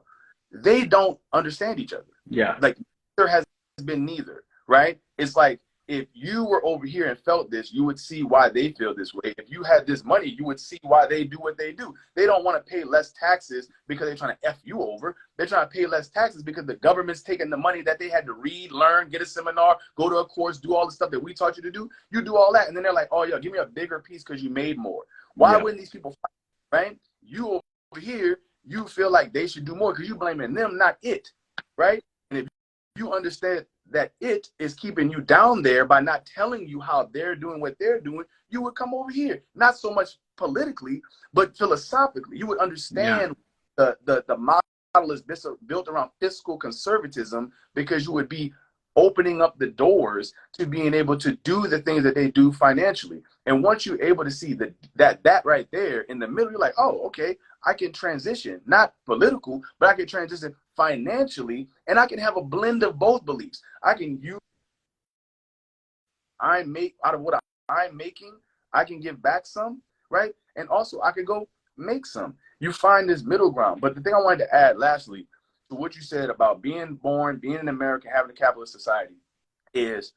They don't understand each other. Yeah. Like, there has been neither, right? It's like, if you were over here and felt this, you would see why they feel this way. If you had this money, you would see why they do what they do. They don't want to pay less taxes because they're trying to F you over. They're trying to pay less taxes because the government's taking the money that they had to read, learn, get a seminar, go to a course, do all the stuff that we taught you to do. You do all that, and then they're like, oh, yeah, give me a bigger piece because you made more. Why wouldn't these people fight, right? You over here, you feel like they should do more because you're blaming them, not it, right? And if you understand that it is keeping you down there by not telling you how they're doing what they're doing, you would come over here. Not so much politically, but philosophically. You would understand the model is built around fiscal conservatism, because you would be opening up the doors to being able to do the things that they do financially. And once you're able to see that right there in the middle, you're like, oh, okay, I can transition, not political, but I can transition financially, and I can have a blend of both beliefs. I can use I make out of what I'm making, I can give back some, right? And also I could go make some. You find this middle ground. But the thing I wanted to add lastly to what you said about being born, being in America, having a capitalist society, is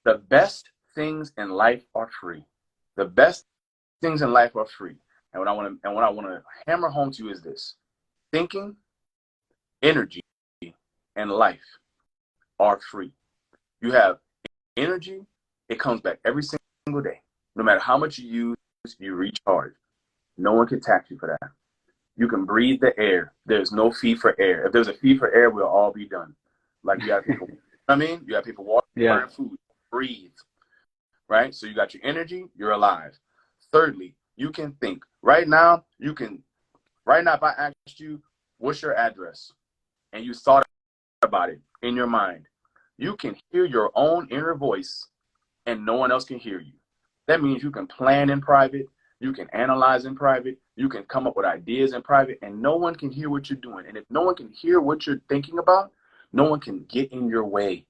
the best things in life are free. The best things in life are free. And what I want to hammer home to you is this: thinking, energy, and life are free. You have energy, it comes back every single day. No matter how much you use, you recharge. No one can tax you for that. You can breathe the air. There's no fee for air. If there's a fee for air, we'll all be done. Like you got people, you got people water and food. Breathe, right? So you got your energy, you're alive. Thirdly, you can think. Right now, if I asked you, what's your address? And you thought about it in your mind, you can hear your own inner voice and no one else can hear you. That means you can plan in private, you can analyze in private, you can come up with ideas in private, and no one can hear what you're doing. And if no one can hear what you're thinking about, no one can get in your way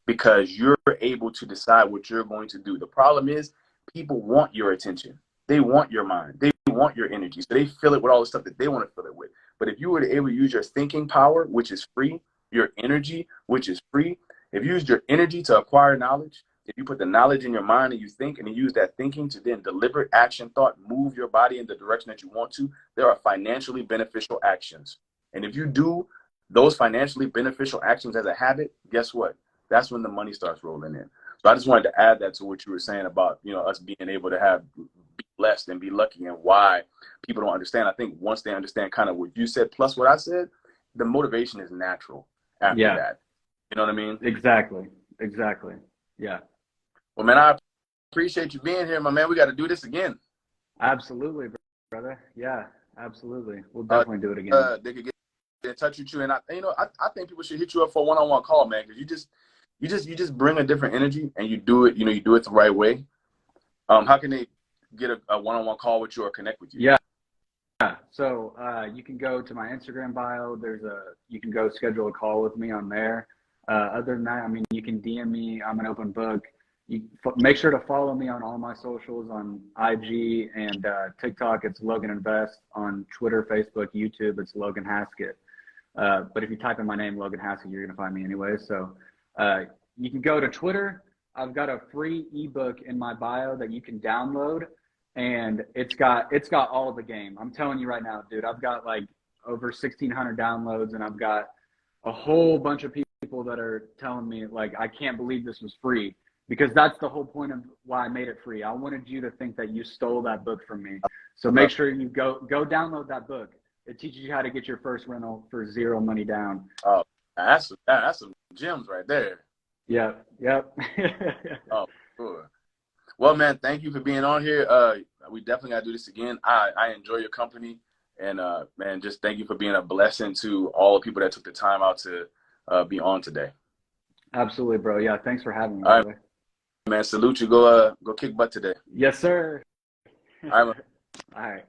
because you're able to decide what you're going to do. The problem is people want your attention. They want your mind. They want your energy. So they fill it with all the stuff that they want to fill it with. But if you were to able to use your thinking power, which is free, your energy, which is free, if you used your energy to acquire knowledge, if you put the knowledge in your mind and you think and you use that thinking to then deliberate action thought, move your body in the direction that you want to, there are financially beneficial actions. And if you do those financially beneficial actions as a habit, guess what? That's when the money starts rolling in. So I just wanted to add that to what you were saying about, us being able to be blessed and be lucky and why people don't understand. I think once they understand kind of what you said, plus what I said, the motivation is natural after that. You know what I mean? Exactly. Yeah. Well, man, I appreciate you being here, my man. We got to do this again. Absolutely, brother. Yeah, absolutely. We'll definitely do it again. They could get in touch with you, and I think people should hit you up for a one-on-one call, man, because you just bring a different energy, and you do it. You do it the right way. How can they get a one-on-one call with you or connect with you? Yeah. So you can go to my Instagram bio. You can go schedule a call with me on there. Other than that, I mean, you can DM me. I'm an open book. You make sure to follow me on all my socials on IG and TikTok. It's Logan Invest. On Twitter, Facebook, YouTube, it's Logan Haskett. But if you type in my name, Logan Haskett, you're going to find me anyway. So you can go to Twitter. I've got a free ebook in my bio that you can download, and it's got all of the game. I'm telling you right now, dude, I've got like over 1,600 downloads, and I've got a whole bunch of people that are telling me like, I can't believe this was free. Because that's the whole point of why I made it free. I wanted you to think that you stole that book from me. So make sure you go download that book. It teaches you how to get your first rental for zero money down. Oh, that's some gems right there. Yep. Oh, sure. Well, man, thank you for being on here. We definitely got to do this again. I enjoy your company. And, man, just thank you for being a blessing to all the people that took the time out to be on today. Absolutely, bro. Yeah, thanks for having me. All right. Man, salute you. Go kick butt today. Yes, sir. All right. All right.